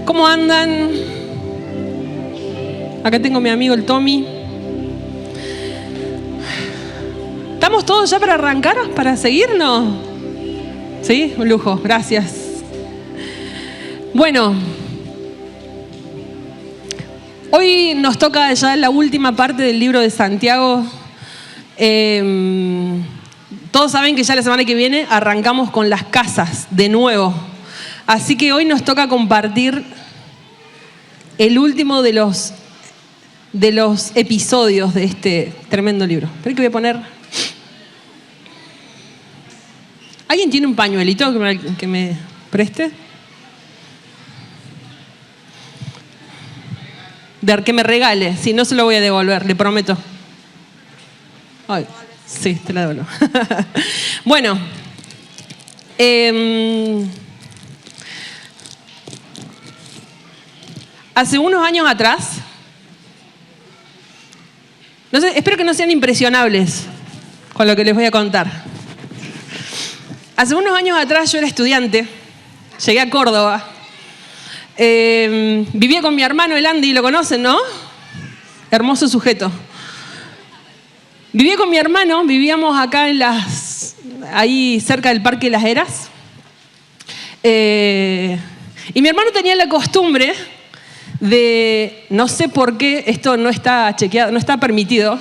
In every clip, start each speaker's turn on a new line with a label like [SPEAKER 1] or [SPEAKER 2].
[SPEAKER 1] ¿Cómo andan? Acá tengo a mi amigo el Tommy. ¿Estamos todos ya para arrancar? ¿Para seguirnos? ¿Sí? Un lujo, gracias. Bueno, hoy nos toca ya la última parte del libro de Santiago. Todos saben que ya la semana que viene arrancamos con las casas de nuevo. Así que hoy nos toca compartir el último de los episodios de este tremendo libro. Espera que voy a poner... ¿Alguien tiene un pañuelito que me preste? Que me regale. Si no, se lo voy a devolver, le prometo. Ay, sí, te la devuelvo. Bueno. Hace unos años atrás, no sé, espero que no sean impresionables con lo que les voy a contar. Hace unos años atrás yo era estudiante, llegué a Córdoba, vivía con mi hermano el Andy, lo conocen, ¿no? Hermoso sujeto. Vivía con mi hermano, vivíamos acá ahí cerca del Parque Las Heras, y mi hermano tenía la costumbre de, no sé por qué, esto no está chequeado, no está permitido.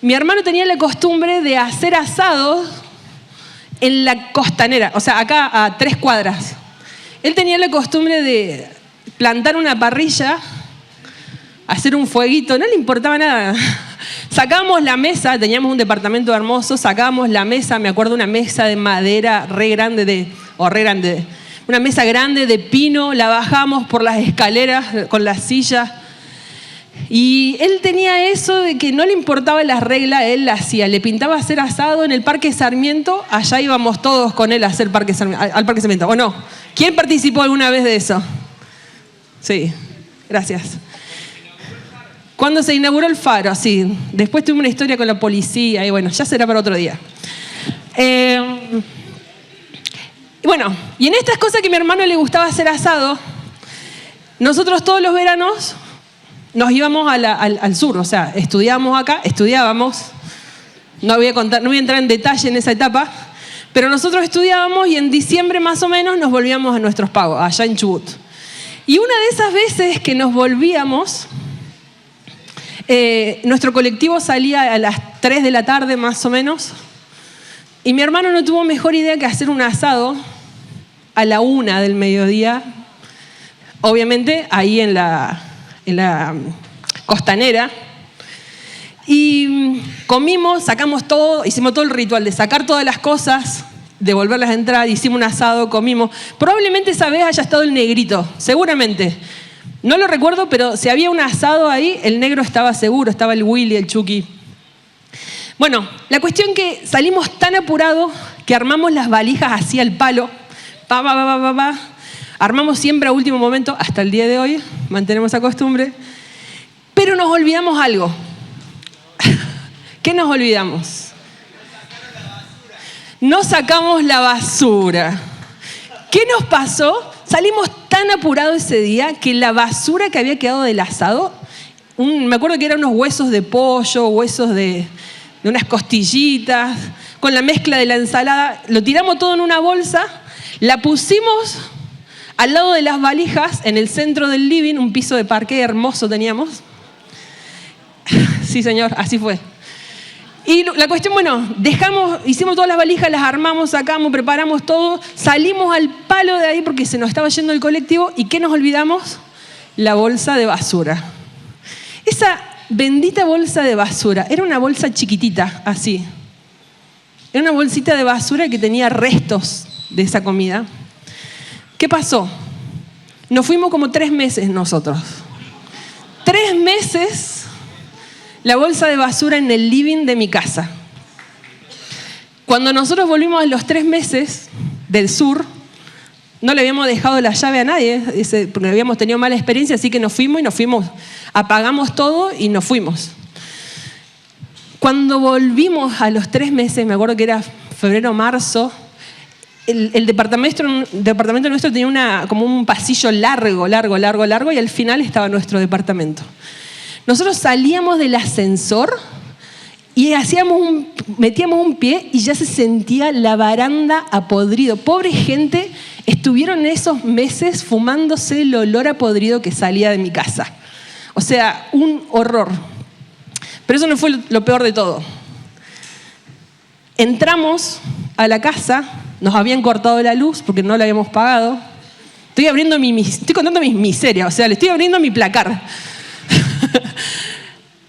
[SPEAKER 1] Mi hermano tenía la costumbre de hacer asados en la costanera, o sea, acá a 3 cuadras. Él tenía la costumbre de plantar una parrilla, hacer un fueguito, no le importaba nada. Sacábamos la mesa, teníamos un departamento hermoso, sacábamos la mesa, me acuerdo una mesa de madera re grande, una mesa grande de pino, la bajamos por las escaleras con las sillas. Y él tenía eso de que no le importaba las reglas, él la hacía. Le pintaba hacer asado en el Parque Sarmiento, allá íbamos todos con él a hacer al Parque Sarmiento, ¿o no? ¿Quién participó alguna vez de eso? Sí, gracias. Cuando se inauguró el faro, sí. Después tuve una historia con la policía y bueno, ya será para otro día. Bueno, y en estas cosas que a mi hermano le gustaba hacer asado, nosotros todos los veranos nos íbamos al sur, o sea, estudiábamos, no voy a entrar en detalle en esa etapa, pero nosotros estudiábamos y en diciembre más o menos nos volvíamos a nuestros pagos, allá en Chubut. Y una de esas veces que nos volvíamos, nuestro colectivo salía a las 3 de la tarde más o menos, y mi hermano no tuvo mejor idea que hacer un asado a la 1 del mediodía, obviamente ahí en la costanera. Y comimos, sacamos todo, hicimos todo el ritual de sacar todas las cosas, devolverlas a entrar, hicimos un asado, comimos. Probablemente esa vez haya estado el negrito, seguramente. No lo recuerdo, pero si había un asado ahí, el negro estaba seguro, estaba el Willy, el Chucky. Bueno, la cuestión que salimos tan apurados que armamos las valijas así al palo. Armamos siempre a último momento, hasta el día de hoy, mantenemos esa costumbre. Pero nos olvidamos algo. ¿Qué nos olvidamos? No sacamos la basura. ¿Qué nos pasó? Salimos tan apurados ese día que la basura que había quedado del asado, me acuerdo que eran unos huesos de pollo, huesos de unas costillitas, con la mezcla de la ensalada, lo tiramos todo en una bolsa, la pusimos al lado de las valijas, en el centro del living, un piso de parqué hermoso teníamos. Sí, señor, así fue. Y la cuestión, bueno, hicimos todas las valijas, las armamos, sacamos, preparamos todo, salimos al palo de ahí porque se nos estaba yendo el colectivo. ¿Y qué nos olvidamos? La bolsa de basura. Esa bendita bolsa de basura, era una bolsa chiquitita, así. Era una bolsita de basura que tenía restos de esa comida. ¿Qué pasó? Nos fuimos como 3 meses nosotros. 3 meses la bolsa de basura en el living de mi casa. Cuando nosotros volvimos a los 3 meses del sur, no le habíamos dejado la llave a nadie, porque habíamos tenido mala experiencia, así que nos fuimos, apagamos todo y nos fuimos. Cuando volvimos a los 3 meses, me acuerdo que era febrero, marzo, el departamento nuestro tenía como un pasillo largo, y al final estaba nuestro departamento. Nosotros salíamos del ascensor y metíamos un pie y ya se sentía la baranda a podrido. Pobre gente, estuvieron esos meses fumándose el olor a podrido que salía de mi casa. O sea, un horror. Pero eso no fue lo peor de todo. Entramos a la casa, nos habían cortado la luz porque no la habíamos pagado. Estoy contando mis miserias, o sea, le estoy abriendo mi placar.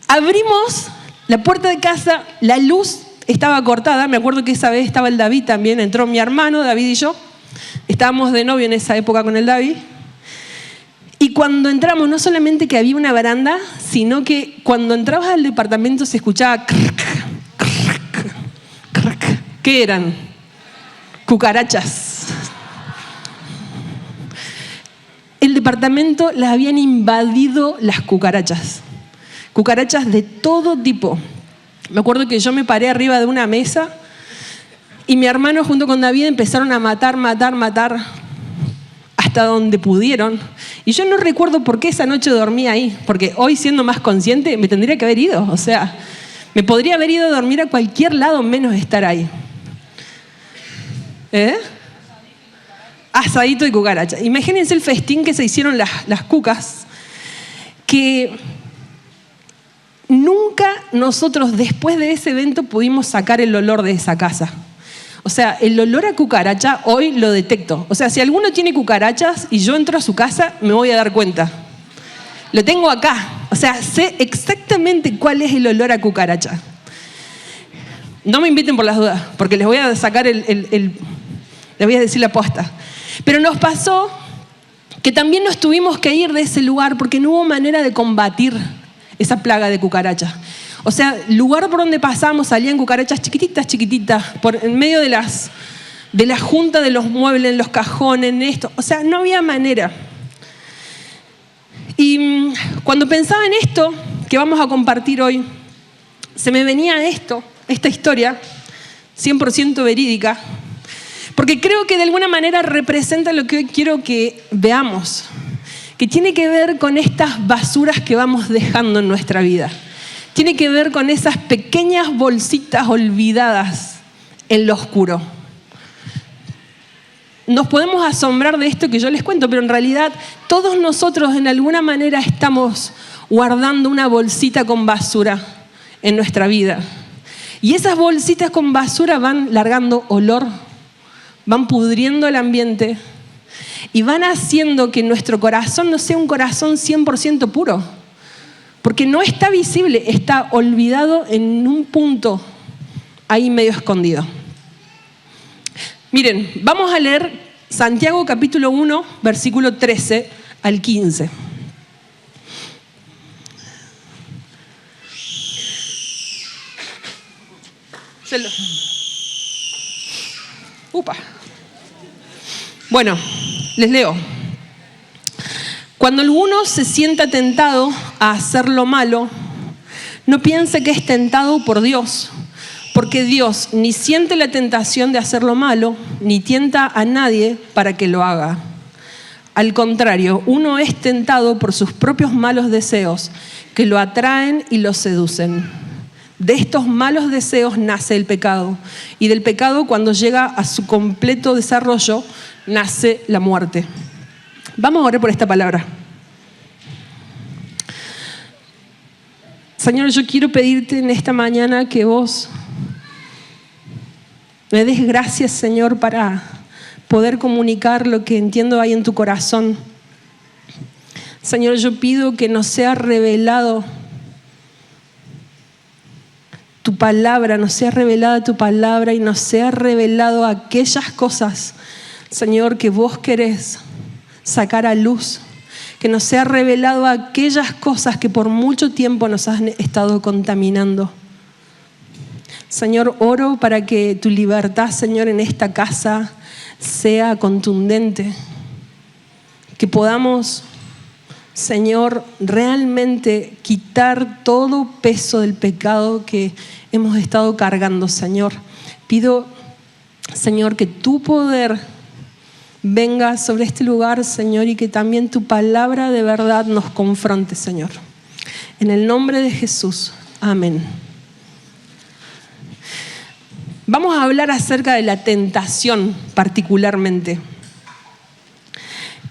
[SPEAKER 1] Abrimos la puerta de casa, la luz estaba cortada. Me acuerdo que esa vez estaba el David también, entró mi hermano, David y yo. Estábamos de novio en esa época con el David. Y cuando entramos, no solamente que había una baranda, sino que cuando entrabas al departamento se escuchaba crack, crack, crack. ¿Qué eran? Cucarachas. El departamento las habían invadido las cucarachas. Cucarachas de todo tipo. Me acuerdo que yo me paré arriba de una mesa y mi hermano junto con David empezaron a matar hasta donde pudieron. Y yo no recuerdo por qué esa noche dormí ahí, porque hoy siendo más consciente me tendría que haber ido. O sea, me podría haber ido a dormir a cualquier lado menos estar ahí. Asadito y cucaracha. Imagínense el festín que se hicieron las cucas, que nunca nosotros después de ese evento pudimos sacar el olor de esa casa. O sea, el olor a cucaracha hoy lo detecto. O sea, si alguno tiene cucarachas y yo entro a su casa, me voy a dar cuenta. Lo tengo acá. O sea, sé exactamente cuál es el olor a cucaracha. No me inviten por las dudas, porque les voy a sacar les voy a decir la posta. Pero nos pasó que también nos tuvimos que ir de ese lugar porque no hubo manera de combatir esa plaga de cucarachas. O sea, el lugar por donde pasamos salían cucarachas chiquititas, en medio de la junta de los muebles, en los cajones, en esto. O sea, no había manera. Y cuando pensaba en esto que vamos a compartir hoy, se me venía esta historia, 100% verídica, porque creo que de alguna manera representa lo que hoy quiero que veamos, que tiene que ver con estas basuras que vamos dejando en nuestra vida. Tiene que ver con esas pequeñas bolsitas olvidadas en lo oscuro. Nos podemos asombrar de esto que yo les cuento, pero en realidad todos nosotros en alguna manera estamos guardando una bolsita con basura en nuestra vida. Y esas bolsitas con basura van largando olor, van pudriendo el ambiente y van haciendo que nuestro corazón no sea un corazón 100% puro. Porque no está visible, está olvidado en un punto ahí medio escondido. Miren, vamos a leer Santiago capítulo 1, versículo 13 al 15. Bueno, les leo. Cuando alguno se sienta tentado a hacer lo malo, no piense que es tentado por Dios, porque Dios ni siente la tentación de hacer lo malo, ni tienta a nadie para que lo haga. Al contrario, uno es tentado por sus propios malos deseos, que lo atraen y lo seducen. De estos malos deseos nace el pecado, y del pecado, cuando llega a su completo desarrollo, nace la muerte. Vamos a orar por esta palabra. Señor, yo quiero pedirte en esta mañana que vos me des gracias, Señor, para poder comunicar lo que entiendo hay en tu corazón. Señor, yo pido que nos sea revelado tu palabra, nos sea revelada tu palabra y nos sea revelado aquellas cosas, Señor, que vos querés sacar a luz, que nos sea revelado aquellas cosas que por mucho tiempo nos han estado contaminando. Señor, oro para que tu libertad, Señor, en esta casa sea contundente, que podamos, Señor, realmente quitar todo peso del pecado que hemos estado cargando, Señor. Pido, Señor, que tu poder venga sobre este lugar, Señor, y que también tu palabra de verdad nos confronte, Señor. En el nombre de Jesús. Amén. Vamos a hablar acerca de la tentación particularmente.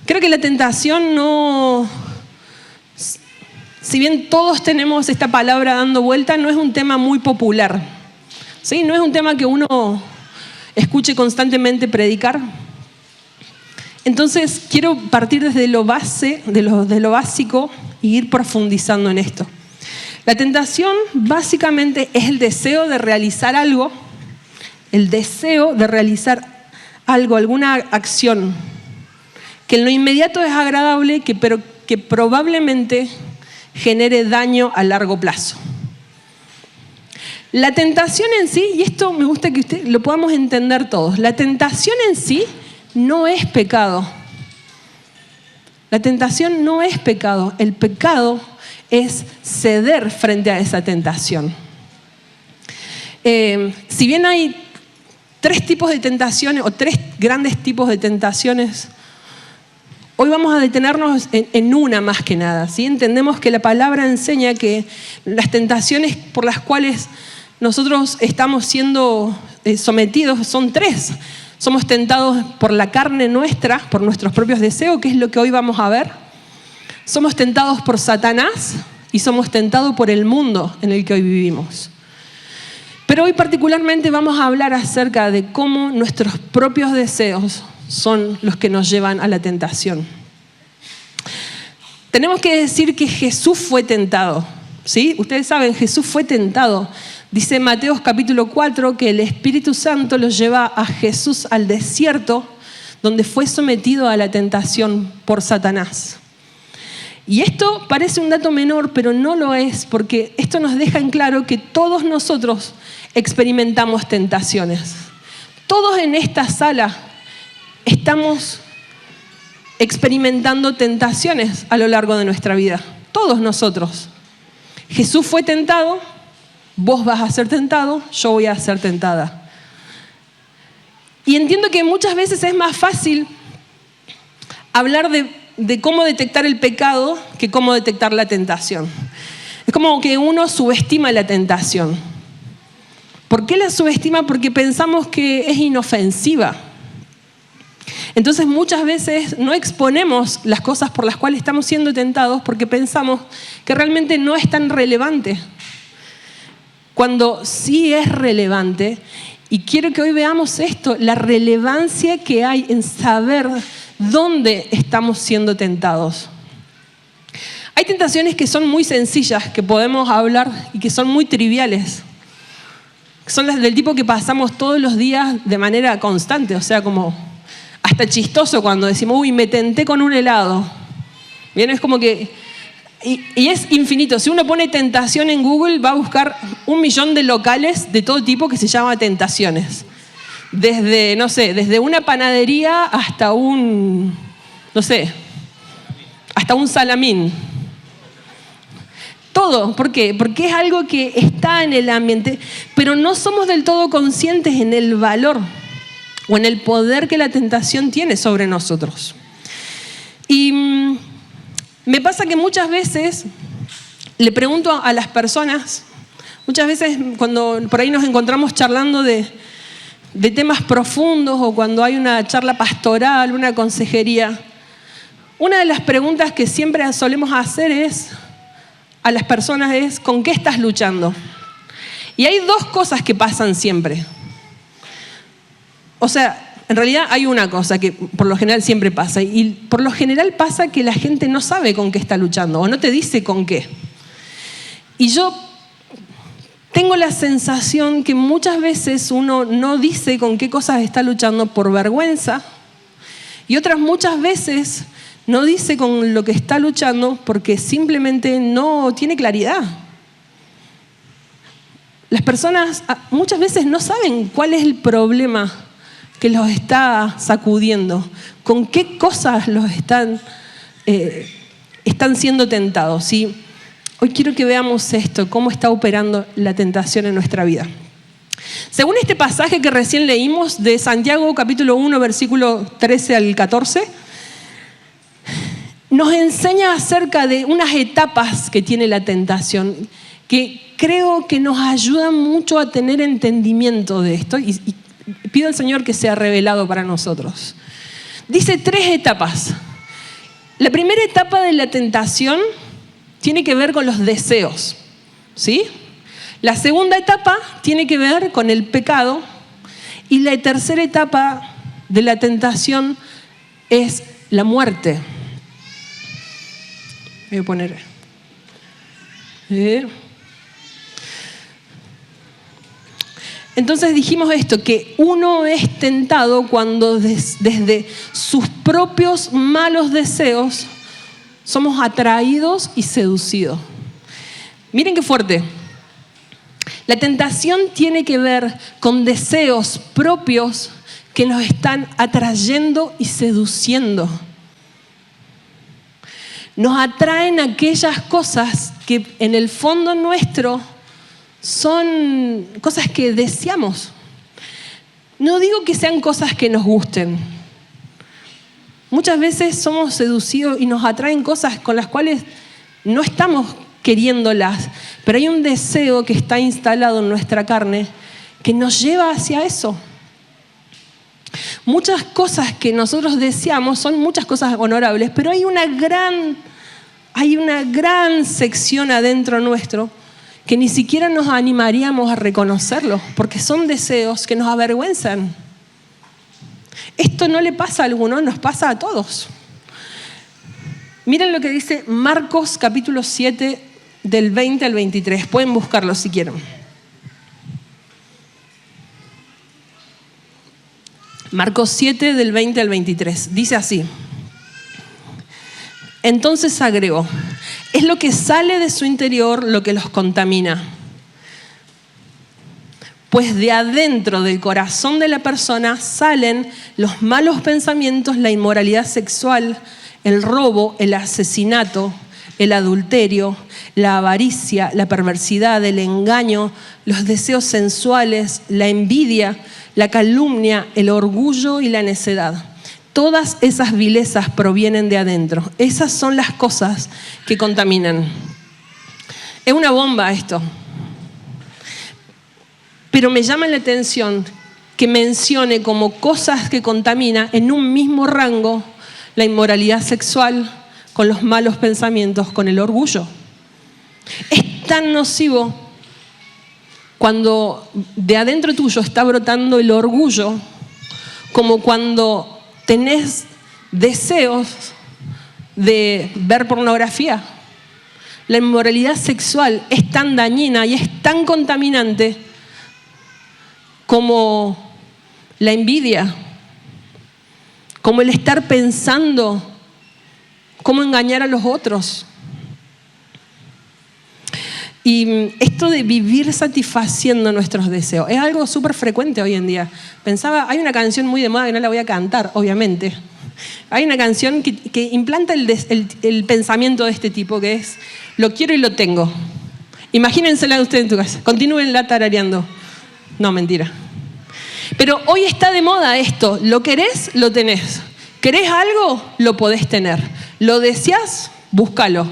[SPEAKER 1] Creo que la tentación no... Si bien todos tenemos esta palabra dando vuelta, no es un tema muy popular. ¿Sí? No es un tema que uno escuche constantemente predicar. Entonces quiero partir desde lo básico y ir profundizando en esto. La tentación básicamente es el deseo de realizar algo, alguna acción, que en lo inmediato es agradable, pero que probablemente genere daño a largo plazo. La tentación en sí, y esto me gusta que lo podamos entender todos, la tentación en sí no es pecado. La tentación no es pecado. El pecado es ceder frente a esa tentación. Si bien hay tres tipos de tentaciones o tres grandes tipos de tentaciones, hoy vamos a detenernos en una más que nada, ¿sí? Entendemos que la palabra enseña que las tentaciones por las cuales nosotros estamos siendo sometidos son tres. Somos tentados por la carne nuestra, por nuestros propios deseos, que es lo que hoy vamos a ver. Somos tentados por Satanás y somos tentados por el mundo en el que hoy vivimos. Pero hoy particularmente vamos a hablar acerca de cómo nuestros propios deseos son los que nos llevan a la tentación. Tenemos que decir que Jesús fue tentado, ¿sí? Ustedes saben, Jesús fue tentado. Dice Mateo capítulo 4 que el Espíritu Santo los lleva a Jesús al desierto, donde fue sometido a la tentación por Satanás. Y esto parece un dato menor, pero no lo es, porque esto nos deja en claro que todos nosotros experimentamos tentaciones. Todos en esta sala estamos experimentando tentaciones a lo largo de nuestra vida. Todos nosotros. Jesús fue tentado, vos vas a ser tentado, yo voy a ser tentada. Y entiendo que muchas veces es más fácil hablar de cómo detectar el pecado que cómo detectar la tentación. Es como que uno subestima la tentación. ¿Por qué la subestima? Porque pensamos que es inofensiva. Entonces muchas veces no exponemos las cosas por las cuales estamos siendo tentados porque pensamos que realmente no es tan relevante. Cuando sí es relevante, y quiero que hoy veamos esto, la relevancia que hay en saber dónde estamos siendo tentados. Hay tentaciones que son muy sencillas, que podemos hablar y que son muy triviales. Son las del tipo que pasamos todos los días de manera constante, o sea, como hasta chistoso cuando decimos, uy, me tenté con un helado. Bien, es como que... Y es infinito. Si uno pone tentación en Google, va a buscar 1 millón de locales de todo tipo que se llama tentaciones. Desde, no sé, desde una panadería hasta hasta un salamín. Todo. ¿Por qué? Porque es algo que está en el ambiente, pero no somos del todo conscientes en el valor o en el poder que la tentación tiene sobre nosotros. Y me pasa que muchas veces le pregunto a las personas, muchas veces cuando por ahí nos encontramos charlando de temas profundos o cuando hay una charla pastoral, una consejería, una de las preguntas que siempre solemos hacer a las personas es, ¿con qué estás luchando? Y hay dos cosas que pasan siempre. O sea, en realidad hay una cosa que por lo general siempre pasa, y por lo general pasa que la gente no sabe con qué está luchando o no te dice con qué. Y yo tengo la sensación que muchas veces uno no dice con qué cosas está luchando por vergüenza y otras muchas veces no dice con lo que está luchando porque simplemente no tiene claridad. Las personas muchas veces no saben cuál es el problema que los está sacudiendo, con qué cosas los están siendo tentados. ¿Sí? Hoy quiero que veamos esto, cómo está operando la tentación en nuestra vida. Según este pasaje que recién leímos de Santiago capítulo 1, versículo 13 al 14, nos enseña acerca de unas etapas que tiene la tentación, que creo que nos ayudan mucho a tener entendimiento de esto y pido al Señor que sea revelado para nosotros. Dice 3 etapas. La primera etapa de la tentación tiene que ver con los deseos, ¿sí? La segunda etapa tiene que ver con el pecado y la tercera etapa de la tentación es la muerte. Voy a poner. Entonces dijimos esto, que uno es tentado cuando desde sus propios malos deseos somos atraídos y seducidos. Miren qué fuerte. La tentación tiene que ver con deseos propios que nos están atrayendo y seduciendo. Nos atraen aquellas cosas que en el fondo nuestro son cosas que deseamos. No digo que sean cosas que nos gusten. Muchas veces somos seducidos y nos atraen cosas con las cuales no estamos queriéndolas, pero hay un deseo que está instalado en nuestra carne que nos lleva hacia eso. Muchas cosas que nosotros deseamos son muchas cosas honorables, pero hay una gran sección adentro nuestro que ni siquiera nos animaríamos a reconocerlo, porque son deseos que nos avergüenzan. Esto no le pasa a alguno, nos pasa a todos. Miren lo que dice Marcos capítulo 7, del 20 al 23. Pueden buscarlo si quieren. Marcos 7, del 20 al 23. Dice así. Entonces agregó, es lo que sale de su interior lo que los contamina. Pues de adentro del corazón de la persona salen los malos pensamientos, la inmoralidad sexual, el robo, el asesinato, el adulterio, la avaricia, la perversidad, el engaño, los deseos sensuales, la envidia, la calumnia, el orgullo y la necedad. Todas esas vilezas provienen de adentro. Esas son las cosas que contaminan. Es una bomba esto. Pero me llama la atención que mencione como cosas que contaminan en un mismo rango la inmoralidad sexual con los malos pensamientos, con el orgullo. Es tan nocivo cuando de adentro tuyo está brotando el orgullo como cuando tenés deseos de ver pornografía. La inmoralidad sexual es tan dañina y es tan contaminante como la envidia, como el estar pensando cómo engañar a los otros. Y esto de vivir satisfaciendo nuestros deseos es algo súper frecuente hoy en día. Pensaba, hay una canción muy de moda que no la voy a cantar, obviamente. Hay una canción que implanta el pensamiento de este tipo, que es, lo quiero y lo tengo. Imagínensela ustedes en tu casa. Continúenla tarareando. No, mentira. Pero hoy está de moda esto. Lo querés, lo tenés. ¿Querés algo? Lo podés tener. ¿Lo deseás? Búscalo.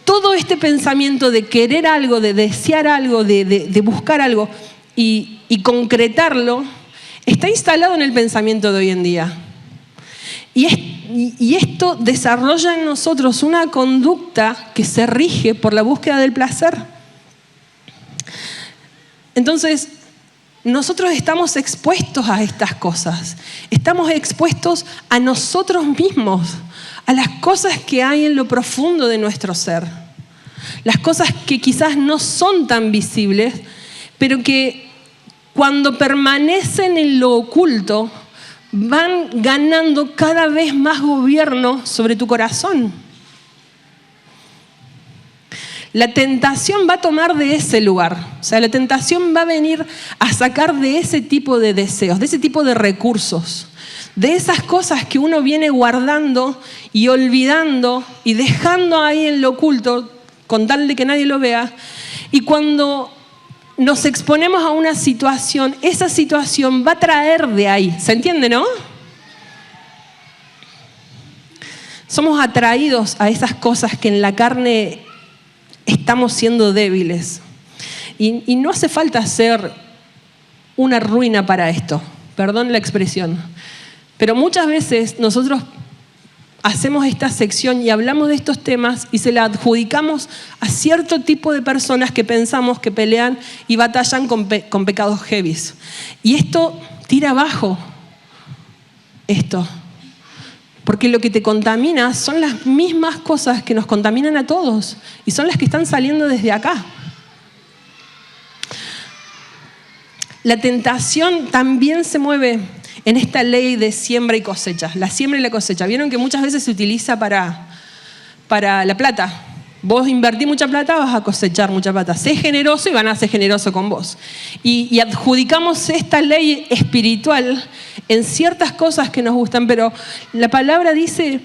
[SPEAKER 1] Todo este pensamiento de querer algo, de desear algo, de buscar algo y concretarlo, está instalado en el pensamiento de hoy en día. Y esto desarrolla en nosotros una conducta que se rige por la búsqueda del placer. Entonces, nosotros estamos expuestos a estas cosas. Estamos expuestos a nosotros mismos, a las cosas que hay en lo profundo de nuestro ser. Las cosas que quizás no son tan visibles, pero que cuando permanecen en lo oculto, van ganando cada vez más gobierno sobre tu corazón. La tentación va a tomar de ese lugar. O sea, la tentación va a venir a sacar de ese tipo de deseos, de ese tipo de recursos, de esas cosas que uno viene guardando y olvidando y dejando ahí en lo oculto con tal de que nadie lo vea. Y cuando nos exponemos a una situación, esa situación va a traer de ahí. ¿Se entiende, no? Somos atraídos a esas cosas que en la carne estamos siendo débiles. Y no hace falta ser una ruina para esto. Perdón la expresión. Pero muchas veces nosotros hacemos esta sección y hablamos de estos temas y se la adjudicamos a cierto tipo de personas que pensamos que pelean y batallan con pecados heavies. Y esto tira abajo esto. Porque lo que te contamina son las mismas cosas que nos contaminan a todos y son las que están saliendo desde acá. La tentación también se mueve en esta ley de siembra y cosecha. La siembra y la cosecha. Vieron que muchas veces se utiliza para la plata. Vos invertís mucha plata, vas a cosechar mucha plata. Sé generoso y van a ser generoso con vos. Y adjudicamos esta ley espiritual en ciertas cosas que nos gustan, pero la palabra dice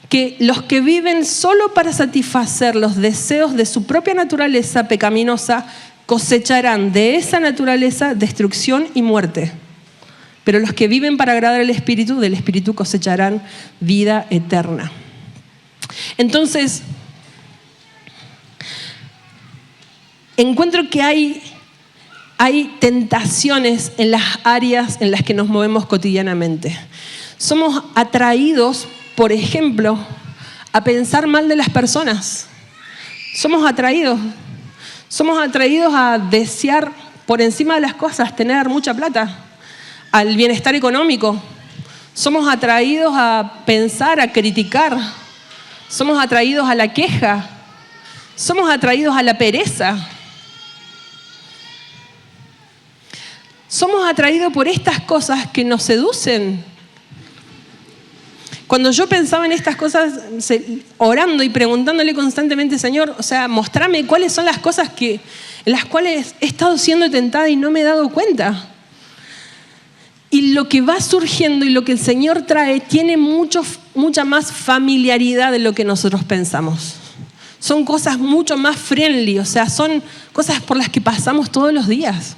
[SPEAKER 1] que los que viven solo para satisfacer los deseos de su propia naturaleza pecaminosa cosecharán de esa naturaleza destrucción y muerte. Pero los que viven para agradar al Espíritu, del Espíritu cosecharán vida eterna. Entonces, encuentro que hay tentaciones en las áreas en las que nos movemos cotidianamente. Somos atraídos, por ejemplo, a pensar mal de las personas. Somos atraídos a desear por encima de las cosas, tener mucha plata, al bienestar económico. Somos atraídos a pensar, a criticar. Somos atraídos a la queja. Somos atraídos a la pereza. Somos atraídos por estas cosas que nos seducen. Cuando yo pensaba en estas cosas, orando y preguntándole constantemente, Señor, mostrame cuáles son las cosas en las cuales he estado siendo tentada y no me he dado cuenta. Y lo que va surgiendo y lo que el Señor trae tiene mucha más familiaridad de lo que nosotros pensamos. Son cosas mucho más friendly, son cosas por las que pasamos todos los días.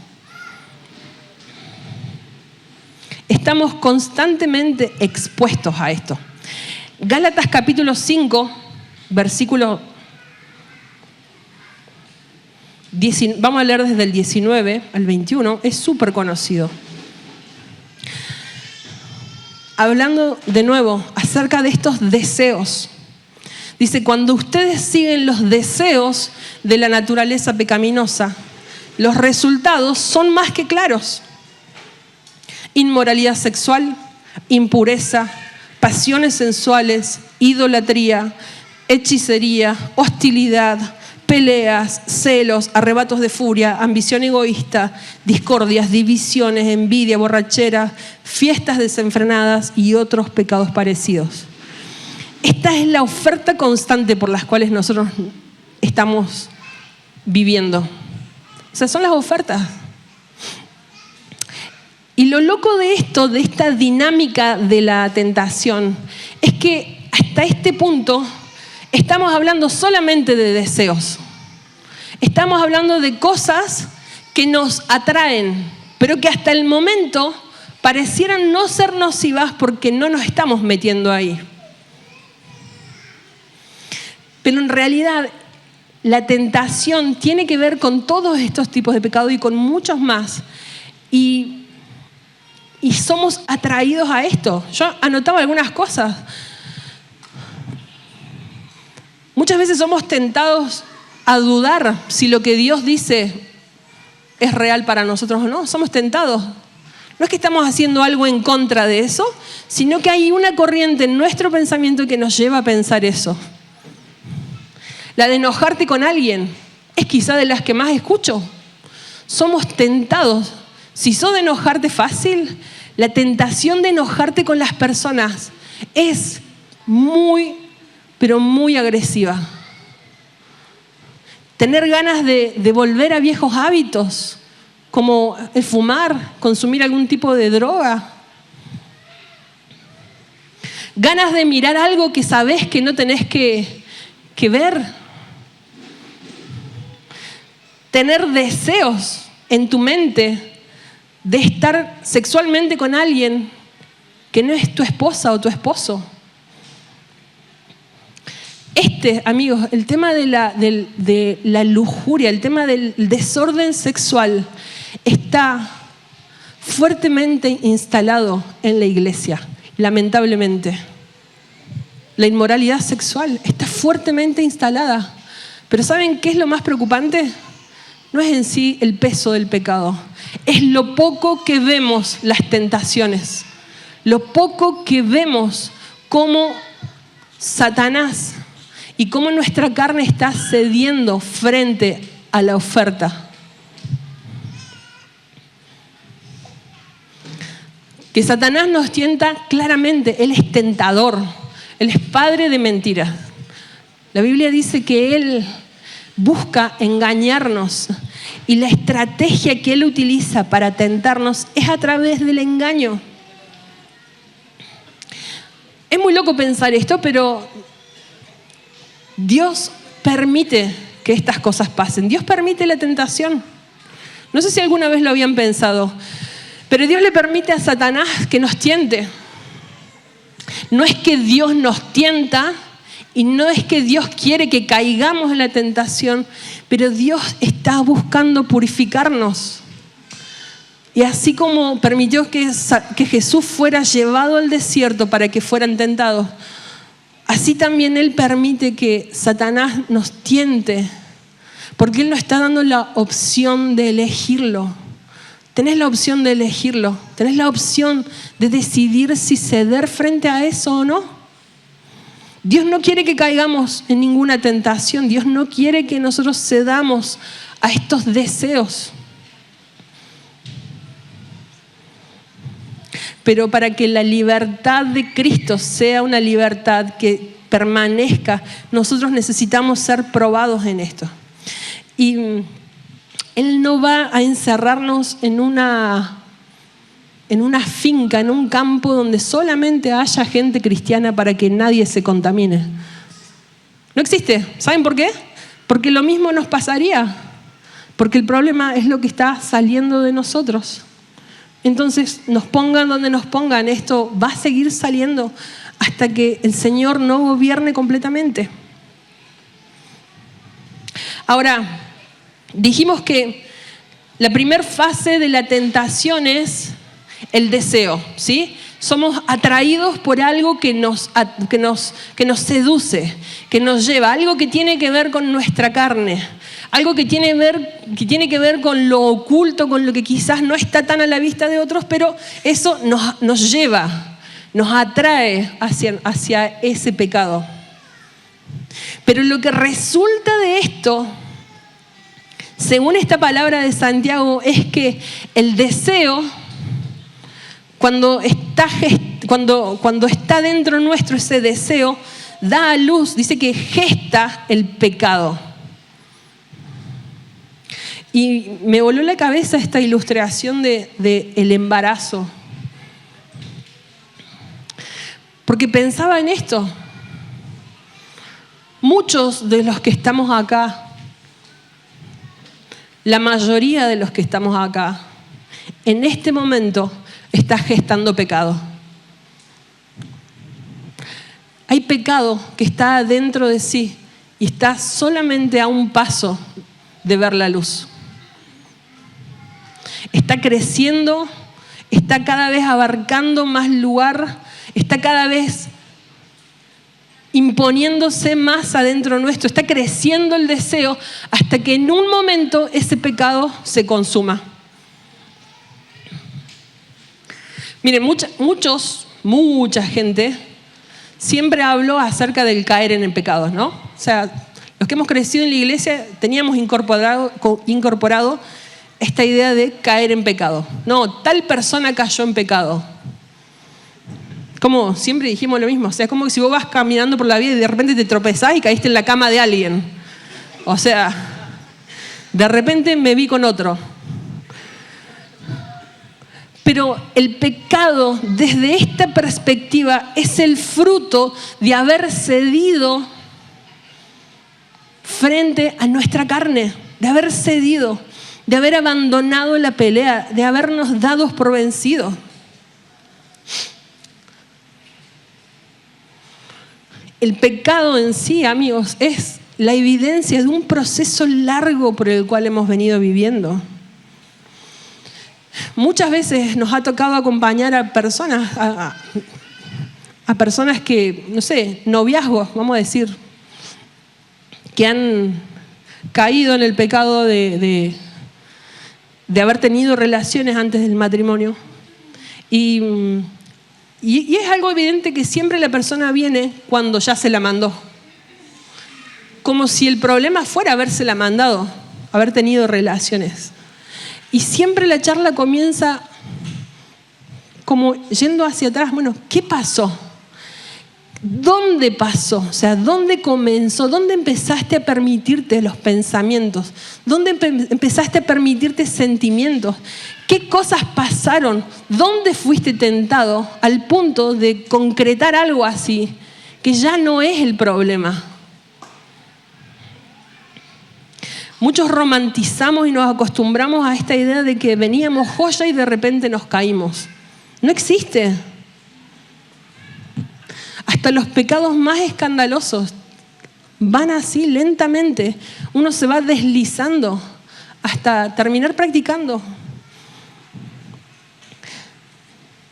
[SPEAKER 1] Estamos constantemente expuestos a esto. Gálatas capítulo 5, versículo 10, vamos a leer desde el 19 al 21, es súper conocido. Hablando de nuevo acerca de estos deseos. Dice, cuando ustedes siguen los deseos de la naturaleza pecaminosa, los resultados son más que claros. Inmoralidad sexual, impureza, pasiones sensuales, idolatría, hechicería, hostilidad, peleas, celos, arrebatos de furia, ambición egoísta, discordias, divisiones, envidia, borrachera, fiestas desenfrenadas y otros pecados parecidos. Esta es la oferta constante por las cuales nosotros estamos viviendo. Son las ofertas. Y lo loco de esto, de esta dinámica de la tentación, es que hasta este punto estamos hablando solamente de deseos. Estamos hablando de cosas que nos atraen, pero que hasta el momento parecieran no ser nocivas porque no nos estamos metiendo ahí. Pero en realidad la tentación tiene que ver con todos estos tipos de pecado y con muchos más. Y somos atraídos a esto. Yo anotaba algunas cosas. Muchas veces somos tentados a dudar si lo que Dios dice es real para nosotros o no. Somos tentados. No es que estamos haciendo algo en contra de eso, sino que hay una corriente en nuestro pensamiento que nos lleva a pensar eso. La de enojarte con alguien es quizá de las que más escucho. Somos tentados. Si sos de enojarte fácil, la tentación de enojarte con las personas es muy, pero muy agresiva. Tener ganas de volver a viejos hábitos, como el fumar, consumir algún tipo de droga. Ganas de mirar algo que sabés que no tenés que ver. Tener deseos en tu mente de estar sexualmente con alguien que no es tu esposa o tu esposo. Amigos, el tema de la lujuria, el tema del desorden sexual está fuertemente instalado en la iglesia, lamentablemente. La inmoralidad sexual está fuertemente instalada. Pero ¿saben qué es lo más preocupante? No es en sí el peso del pecado, es lo poco que vemos las tentaciones, lo poco que vemos cómo Satanás y cómo nuestra carne está cediendo frente a la oferta. Que Satanás nos tienta claramente, él es tentador, él es padre de mentiras. La Biblia dice que él busca engañarnos y la estrategia que él utiliza para tentarnos es a través del engaño. Es muy loco pensar esto, pero Dios permite que estas cosas pasen. Dios permite la tentación. No sé si alguna vez lo habían pensado, pero Dios le permite a Satanás que nos tiente. No es que Dios nos tienta y no es que Dios quiere que caigamos en la tentación, pero Dios está buscando purificarnos. Y así como permitió que Jesús fuera llevado al desierto para que fueran tentados, así también Él permite que Satanás nos tiente, porque Él nos está dando la opción de elegirlo. Tenés la opción de elegirlo, tenés la opción de decidir si ceder frente a eso o no. Dios no quiere que caigamos en ninguna tentación, Dios no quiere que nosotros cedamos a estos deseos. Pero para que la libertad de Cristo sea una libertad que permanezca, nosotros necesitamos ser probados en esto. Y Él no va a encerrarnos en una finca, en un campo donde solamente haya gente cristiana para que nadie se contamine. No existe. ¿Saben por qué? Porque lo mismo nos pasaría. Porque el problema es lo que está saliendo de nosotros. Entonces, nos pongan donde nos pongan, esto va a seguir saliendo hasta que el Señor no gobierne completamente. Ahora, dijimos que la primera fase de la tentación es el deseo, ¿sí? Somos atraídos por algo que nos seduce, que nos lleva, algo que tiene que ver con nuestra carne, algo que tiene que ver con lo oculto, con lo que quizás no está tan a la vista de otros, pero eso nos lleva, nos atrae hacia ese pecado. Pero lo que resulta de esto, según esta palabra de Santiago, es que el deseo, cuando está dentro nuestro ese deseo, da a luz, dice que gesta el pecado. Y me voló la cabeza esta ilustración de el embarazo. Porque pensaba en esto. Muchos de los que estamos acá, la mayoría de los que estamos acá, en este momento está gestando pecado. Hay pecado que está dentro de sí y está solamente a un paso de ver la luz. Está creciendo, está cada vez abarcando más lugar, está cada vez imponiéndose más adentro nuestro, está creciendo el deseo hasta que en un momento ese pecado se consuma. Miren, mucha gente siempre habló acerca del caer en el pecado, ¿no? O sea, los que hemos crecido en la iglesia teníamos incorporado esta idea de caer en pecado. No, tal persona cayó en pecado. Como siempre dijimos lo mismo, o sea, es como que si vos vas caminando por la vida y de repente te tropezás y caíste en la cama de alguien. O sea, de repente me vi con otro. Pero el pecado, desde esta perspectiva, es el fruto de haber cedido frente a nuestra carne, de haber cedido, de haber abandonado la pelea, de habernos dado por vencidos. El pecado en sí, amigos, es la evidencia de un proceso largo por el cual hemos venido viviendo. Muchas veces nos ha tocado acompañar a personas, a personas que, no sé, noviazgos, vamos a decir, que han caído en el pecado de haber tenido relaciones antes del matrimonio. Y es algo evidente que siempre la persona viene cuando ya se la mandó. Como si el problema fuera habérsela mandado, haber tenido relaciones. Y siempre la charla comienza como yendo hacia atrás. Bueno, ¿qué pasó? ¿Dónde pasó? O sea, ¿dónde comenzó? ¿Dónde empezaste a permitirte los pensamientos? ¿Dónde empezaste a permitirte sentimientos? ¿Qué cosas pasaron? ¿Dónde fuiste tentado al punto de concretar algo así que ya no es el problema? Muchos romantizamos y nos acostumbramos a esta idea de que veníamos joya y de repente nos caímos. No existe. Hasta los pecados más escandalosos van así lentamente. Uno se va deslizando hasta terminar practicando.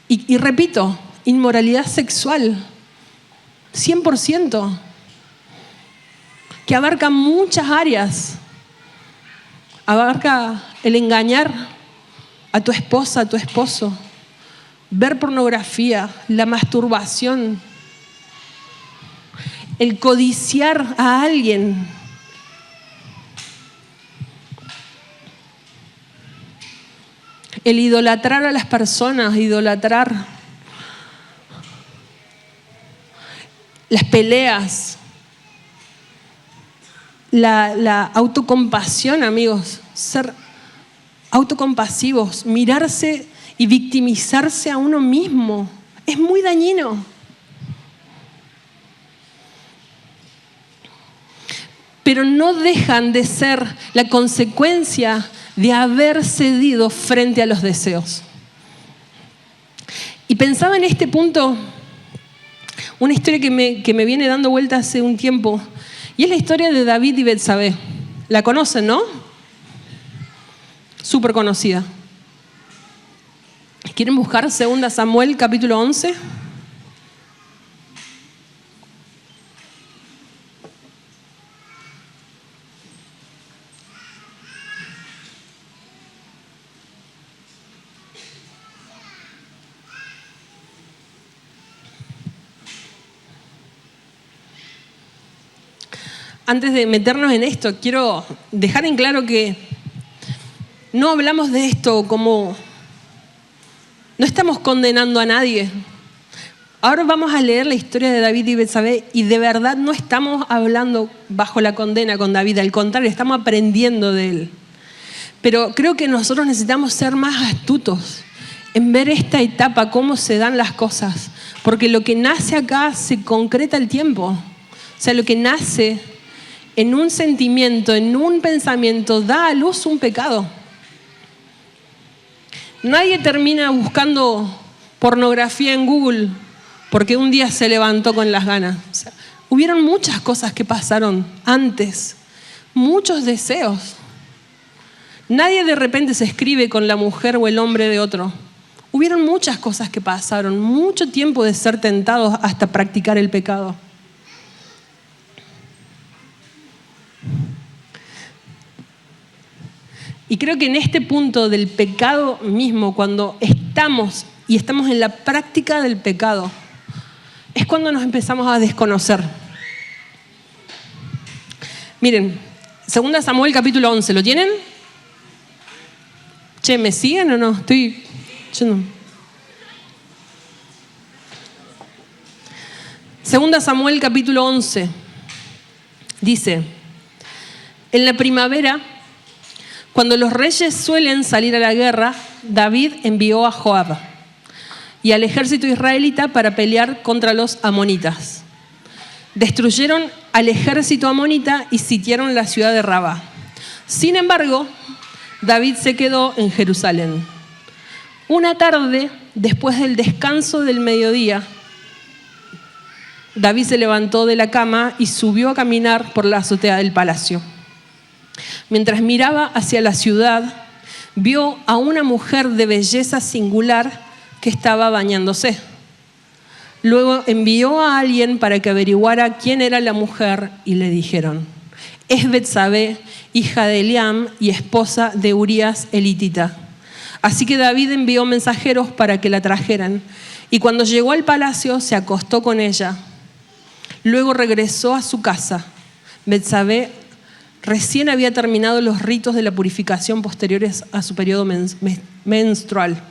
[SPEAKER 1] Y repito, inmoralidad sexual, 100%, que abarca muchas áreas. Abarca el engañar a tu esposa, a tu esposo, ver pornografía, la masturbación, el codiciar a alguien. El idolatrar a las personas, idolatrar las peleas, la autocompasión, amigos, ser autocompasivos, mirarse y victimizarse a uno mismo, es muy dañino. Pero no dejan de ser la consecuencia de haber cedido frente a los deseos. Y pensaba en este punto, una historia que me viene dando vuelta hace un tiempo, y es la historia de David y Betsabé. ¿La conocen, no? Súper conocida. ¿Quieren buscar 2 Samuel, capítulo 11? Antes de meternos en esto, quiero dejar en claro que no hablamos de esto como... No estamos condenando a nadie. Ahora vamos a leer la historia de David y Betsabé y de verdad no estamos hablando bajo la condena con David, al contrario, estamos aprendiendo de él. Pero creo que nosotros necesitamos ser más astutos en ver esta etapa, cómo se dan las cosas. Porque lo que nace acá se concreta al tiempo. O sea, lo que nace en un sentimiento, en un pensamiento, da a luz un pecado. Nadie termina buscando pornografía en Google porque un día se levantó con las ganas. O sea, hubieron muchas cosas que pasaron antes, muchos deseos. Nadie de repente se escribe con la mujer o el hombre de otro. Hubieron muchas cosas que pasaron, mucho tiempo de ser tentados hasta practicar el pecado. Y creo que en este punto del pecado mismo, cuando estamos en la práctica del pecado, es cuando nos empezamos a desconocer. Miren, 2 Samuel capítulo 11, ¿lo tienen? Che, ¿me siguen o no? Estoy yendo. 2 Samuel capítulo 11 dice: en la primavera, cuando los reyes suelen salir a la guerra, David envió a Joab y al ejército israelita para pelear contra los amonitas. Destruyeron al ejército amonita y sitiaron la ciudad de Rabá. Sin embargo, David se quedó en Jerusalén. Una tarde, después del descanso del mediodía, David se levantó de la cama y subió a caminar por la azotea del palacio. Mientras miraba hacia la ciudad, vio a una mujer de belleza singular que estaba bañándose. Luego envió a alguien para que averiguara quién era la mujer y le dijeron: es Betsabé, hija de Eliam y esposa de Urías elitita. Así que David envió mensajeros para que la trajeran, y cuando llegó al palacio se acostó con ella. Luego regresó a su casa. Betsabé recién había terminado los ritos de la purificación posteriores a su periodo menstrual.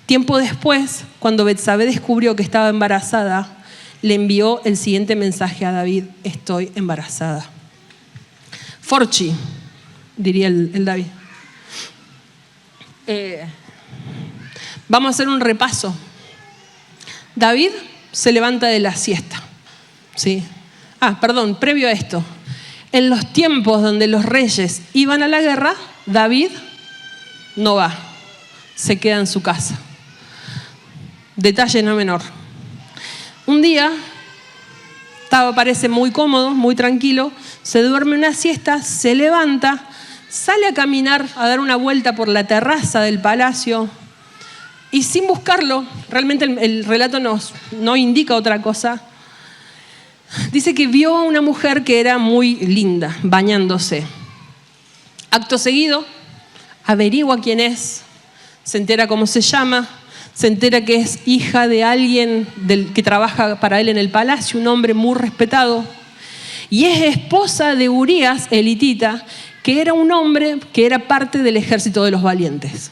[SPEAKER 1] Tiempo después, cuando Betsabé descubrió que estaba embarazada, le envió el siguiente mensaje a David: estoy embarazada. Forchi, diría el David. Vamos a hacer un repaso. David se levanta de la siesta. ¿Sí? Previo a esto. En los tiempos donde los reyes iban a la guerra, David no va, se queda en su casa. Detalle no menor. Un día parece muy cómodo, muy tranquilo, se duerme una siesta, se levanta, sale a caminar, a dar una vuelta por la terraza del palacio y sin buscarlo, realmente el relato no indica otra cosa, dice que vio a una mujer que era muy linda, bañándose. Acto seguido, averigua quién es, se entera cómo se llama, se entera que es hija de alguien que trabaja para él en el palacio, un hombre muy respetado, y es esposa de Urías elitita, que era un hombre que era parte del ejército de los valientes.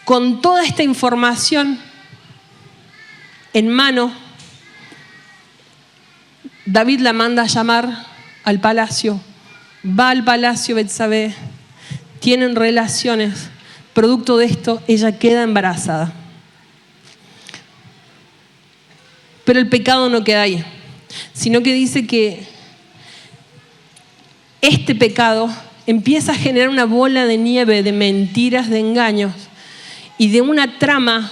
[SPEAKER 1] Con toda esta información en mano, David la manda a llamar al palacio, va al palacio Betsabé, tienen relaciones, producto de esto ella queda embarazada. Pero el pecado no queda ahí, sino que dice que este pecado empieza a generar una bola de nieve de mentiras, de engaños y de una trama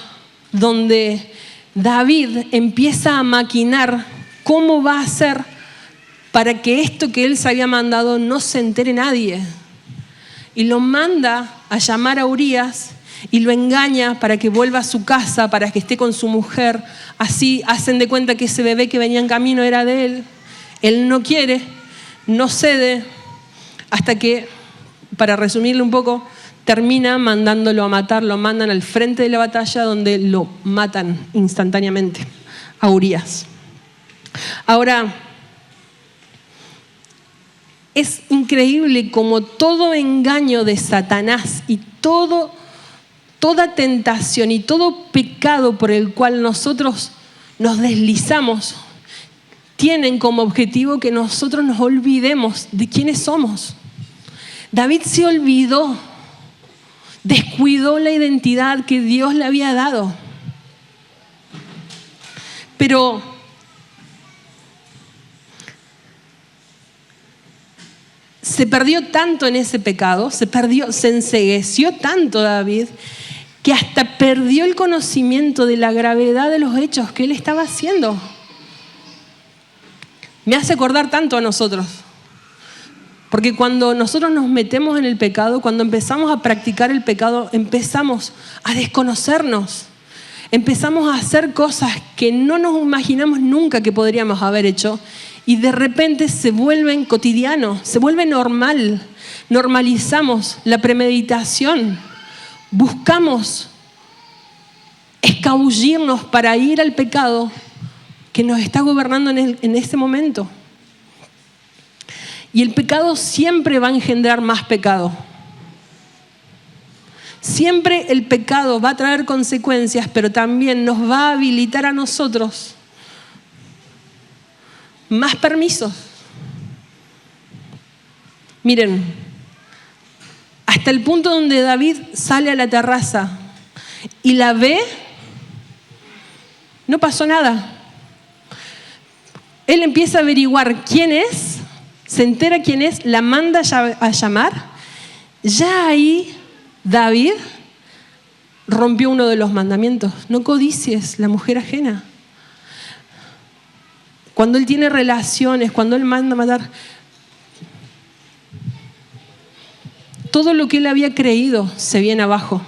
[SPEAKER 1] donde David empieza a maquinar cómo va a hacer para que esto que él se había mandado no se entere nadie. Y lo manda a llamar a Urías y lo engaña para que vuelva a su casa, para que esté con su mujer. Así hacen de cuenta que ese bebé que venía en camino era de él. Él no quiere, no cede, hasta que, para resumirle un poco, termina mandándolo a matar. Lo mandan al frente de la batalla donde lo matan instantáneamente a Urías. Ahora, es increíble como todo engaño de Satanás y toda tentación y todo pecado por el cual nosotros nos deslizamos tienen como objetivo que nosotros nos olvidemos de quiénes somos. David se olvidó, descuidó la identidad que Dios le había dado. Pero se perdió tanto en ese pecado, se encegueció tanto David, que hasta perdió el conocimiento de la gravedad de los hechos que él estaba haciendo. Me hace acordar tanto a nosotros. Porque cuando nosotros nos metemos en el pecado, cuando empezamos a practicar el pecado, empezamos a desconocernos. Empezamos a hacer cosas que no nos imaginamos nunca que podríamos haber hecho. Y de repente se vuelven cotidianos, se vuelve normal. Normalizamos la premeditación. Buscamos escabullirnos para ir al pecado que nos está gobernando en este momento. Y el pecado siempre va a engendrar más pecado. Siempre el pecado va a traer consecuencias, pero también nos va a habilitar a nosotros más permisos. Miren, hasta el punto donde David sale a la terraza y la ve, no pasó nada. Él empieza a averiguar quién es se entera quién es, la manda a llamar. Ya ahí David rompió uno de los mandamientos. No codicies la mujer ajena. Cuando él tiene relaciones, cuando él manda a matar, todo lo que él había creído se viene abajo.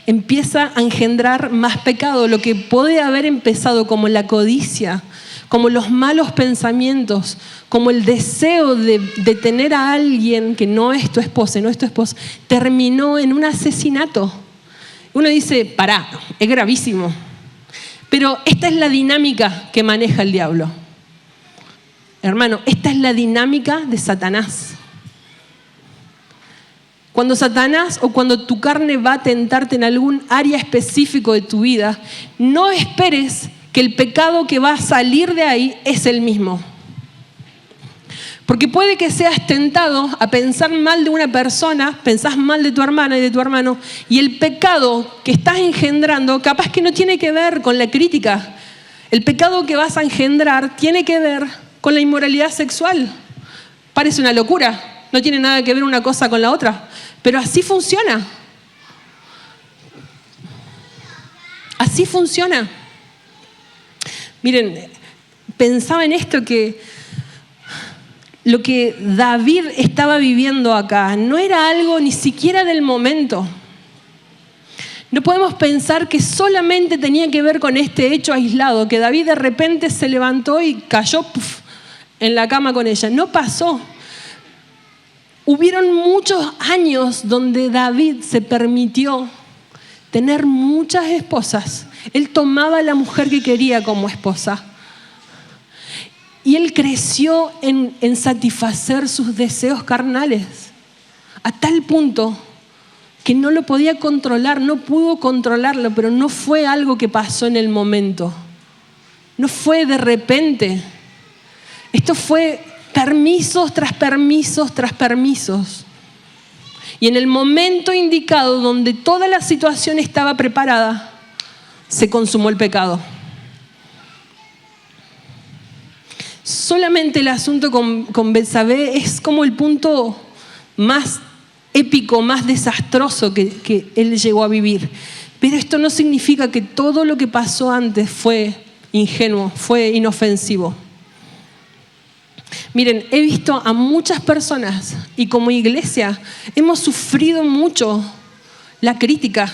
[SPEAKER 1] Empieza a engendrar más pecado. Lo que puede haber empezado como la codicia, como los malos pensamientos, como el deseo de tener a alguien que no es tu esposa, no es tu esposo, terminó en un asesinato. Uno dice, pará, es gravísimo. Pero esta es la dinámica que maneja el diablo. Hermano, esta es la dinámica de Satanás. Cuando Satanás o cuando tu carne va a tentarte en algún área específico de tu vida, no esperes que el pecado que va a salir de ahí es el mismo. Porque puede que seas tentado a pensar mal de una persona, pensás mal de tu hermana y de tu hermano, y el pecado que estás engendrando capaz que no tiene que ver con la crítica. El pecado que vas a engendrar tiene que ver con la inmoralidad sexual. Parece una locura, no tiene nada que ver una cosa con la otra, pero así funciona. Así funciona. Miren, pensaba en esto, que lo que David estaba viviendo acá no era algo ni siquiera del momento. No podemos pensar que solamente tenía que ver con este hecho aislado, que David de repente se levantó y cayó en la cama con ella. No pasó. Hubieron muchos años donde David se permitió tener muchas esposas. Él tomaba a la mujer que quería como esposa. Y él creció en satisfacer sus deseos carnales, a tal punto que no lo podía controlar, no pudo controlarlo, pero no fue algo que pasó en el momento. No fue de repente. Esto fue permisos tras permisos tras permisos. Y en el momento indicado, donde toda la situación estaba preparada, se consumó el pecado. Solamente el asunto con Betsabé es como el punto más épico, más desastroso que él llegó a vivir. Pero esto no significa que todo lo que pasó antes fue ingenuo, fue inofensivo. Miren, he visto a muchas personas y como iglesia hemos sufrido mucho la crítica.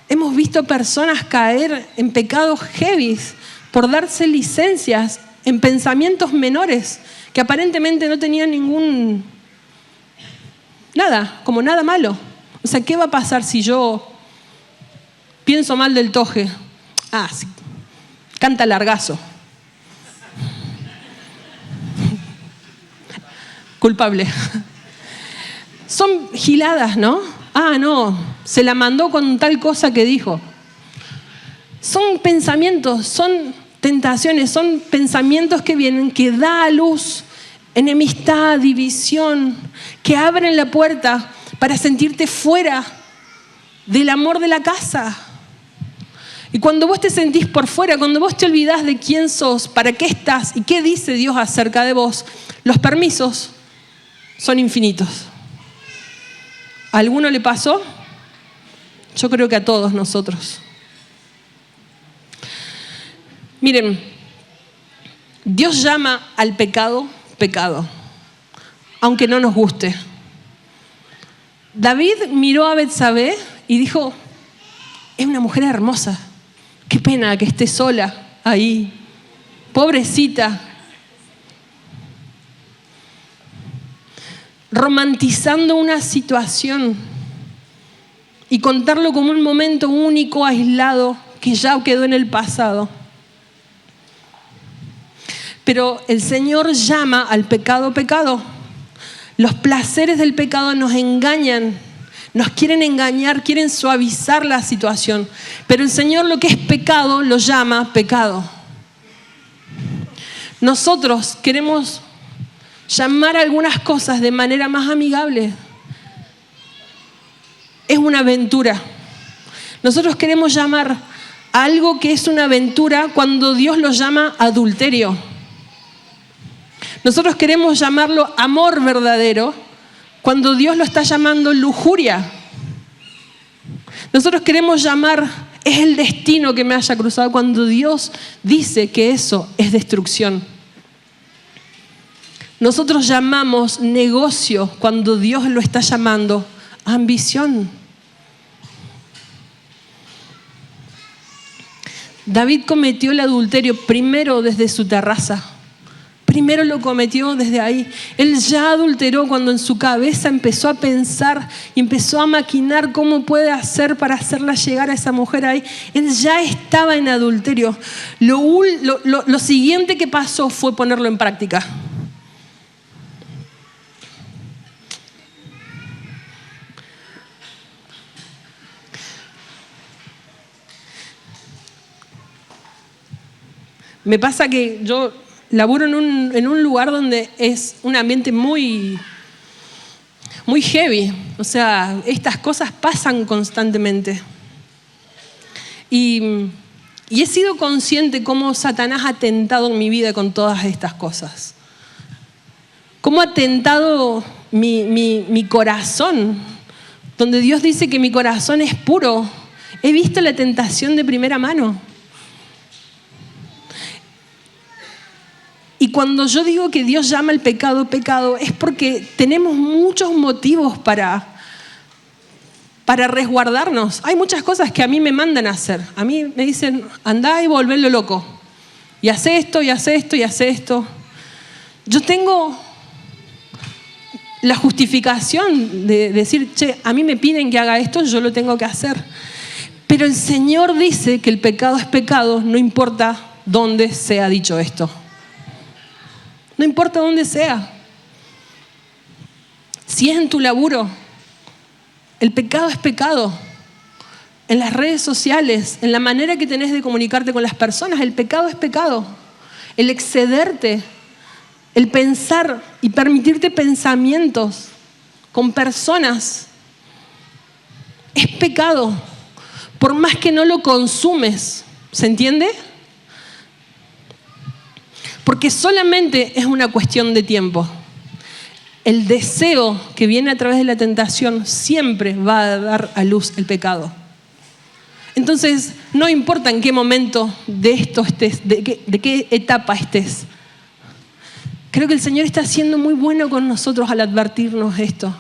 [SPEAKER 1] Hemos visto personas caer en pecados heavies por darse licencias en pensamientos menores que aparentemente no tenían como nada malo. O sea, ¿qué va a pasar si yo pienso mal del Toje? Sí, canta largazo. Culpable. Son giladas, ¿no? No, se la mandó con tal cosa que dijo. Son pensamientos, son tentaciones, son pensamientos que vienen, que da a luz enemistad, división, que abren la puerta para sentirte fuera del amor de la casa. Y cuando vos te sentís por fuera, cuando vos te olvidás de quién sos, para qué estás y qué dice Dios acerca de vos, los permisos son infinitos. ¿A alguno le pasó? Yo creo que a todos nosotros. Miren, Dios llama al pecado, pecado, aunque no nos guste. David miró a Betsabé y dijo, es una mujer hermosa, qué pena que esté sola ahí, pobrecita. Romantizando una situación y contarlo como un momento único, aislado, que ya quedó en el pasado. Pero el Señor llama al pecado, pecado. Los placeres del pecado nos engañan, nos quieren engañar, quieren suavizar la situación. Pero el Señor lo que es pecado lo llama pecado. Nosotros queremos llamar a algunas cosas de manera más amigable. Es una aventura. Nosotros queremos llamar a algo que es una aventura cuando Dios lo llama adulterio. Nosotros queremos llamarlo amor verdadero cuando Dios lo está llamando lujuria. Nosotros queremos llamar, es el destino que me haya cruzado, cuando Dios dice que eso es destrucción. Nosotros llamamos negocio cuando Dios lo está llamando ambición. David cometió el adulterio primero desde su terraza. Primero lo cometió desde ahí. Él ya adulteró cuando en su cabeza empezó a pensar y empezó a maquinar cómo puede hacer para hacerla llegar a esa mujer ahí. Él ya estaba en adulterio. Lo siguiente que pasó fue ponerlo en práctica. Me pasa que yo laburo en un lugar donde es un ambiente muy heavy. O sea, estas cosas pasan constantemente. Y he sido consciente cómo Satanás ha tentado en mi vida con todas estas cosas. Cómo ha tentado mi corazón, donde Dios dice que mi corazón es puro. He visto la tentación de primera mano. Y cuando yo digo que Dios llama el pecado pecado, es porque tenemos muchos motivos para resguardarnos. Hay muchas cosas que a mí me mandan a hacer. A mí me dicen, andá y volverlo loco. Y hace esto, y hace esto, y hace esto. Yo tengo la justificación de decir, che, a mí me piden que haga esto, yo lo tengo que hacer. Pero el Señor dice que el pecado es pecado, no importa dónde sea dicho esto. No importa dónde sea. Si es en tu laburo, el pecado es pecado. En las redes sociales, en la manera que tenés de comunicarte con las personas, el pecado es pecado. El excederte, el pensar y permitirte pensamientos con personas, es pecado. Por más que no lo consumes, ¿se entiende? Porque solamente es una cuestión de tiempo. El deseo que viene a través de la tentación siempre va a dar a luz el pecado. Entonces, no importa en qué momento de esto estés, de qué etapa estés. Creo que el Señor está siendo muy bueno con nosotros al advertirnos esto.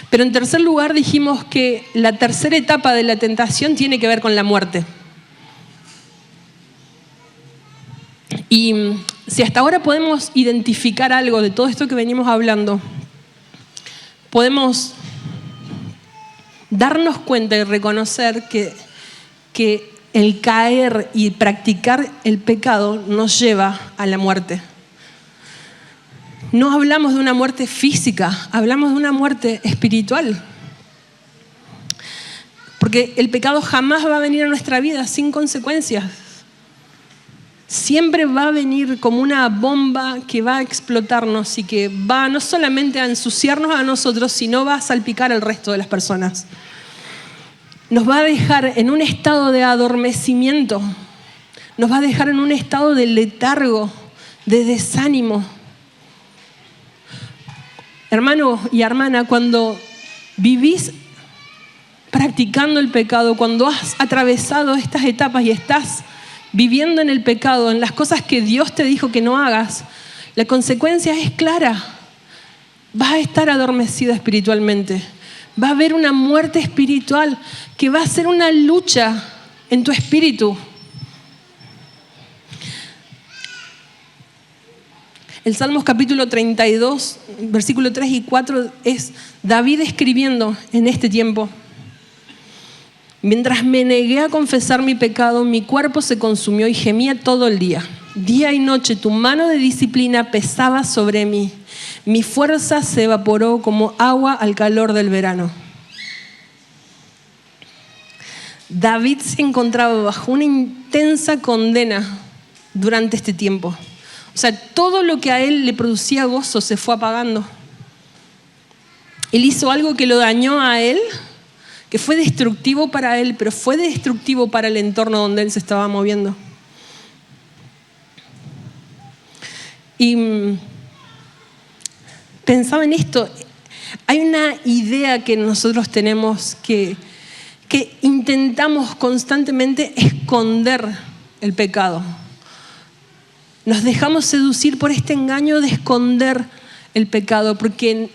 [SPEAKER 1] Pero en tercer lugar dijimos que la tercera etapa de la tentación tiene que ver con la muerte. Y si hasta ahora podemos identificar algo de todo esto que venimos hablando, podemos darnos cuenta y reconocer que el caer y practicar el pecado nos lleva a la muerte. No hablamos de una muerte física, hablamos de una muerte espiritual. Porque el pecado jamás va a venir a nuestra vida sin consecuencias. Siempre va a venir como una bomba que va a explotarnos y que va no solamente a ensuciarnos a nosotros, sino va a salpicar al resto de las personas. Nos va a dejar en un estado de adormecimiento, nos va a dejar en un estado de letargo, de desánimo. Hermano y hermana, cuando vivís practicando el pecado, cuando has atravesado estas etapas y estás viviendo en el pecado, en las cosas que Dios te dijo que no hagas, la consecuencia es clara. Vas a estar adormecido espiritualmente. Va a haber una muerte espiritual que va a ser una lucha en tu espíritu. El Salmos capítulo 32, versículo 3 y 4 es David escribiendo en este tiempo. Mientras me negué a confesar mi pecado, mi cuerpo se consumió y gemía todo el día. Día y noche tu mano de disciplina pesaba sobre mí. Mi fuerza se evaporó como agua al calor del verano. David se encontraba bajo una intensa condena durante este tiempo. O sea, todo lo que a él le producía gozo se fue apagando. Él hizo algo que lo dañó a él, que fue destructivo para él, pero fue destructivo para el entorno donde él se estaba moviendo. Y pensaba en esto. Hay una idea que nosotros tenemos que intentamos constantemente esconder el pecado. Nos dejamos seducir por este engaño de esconder el pecado porque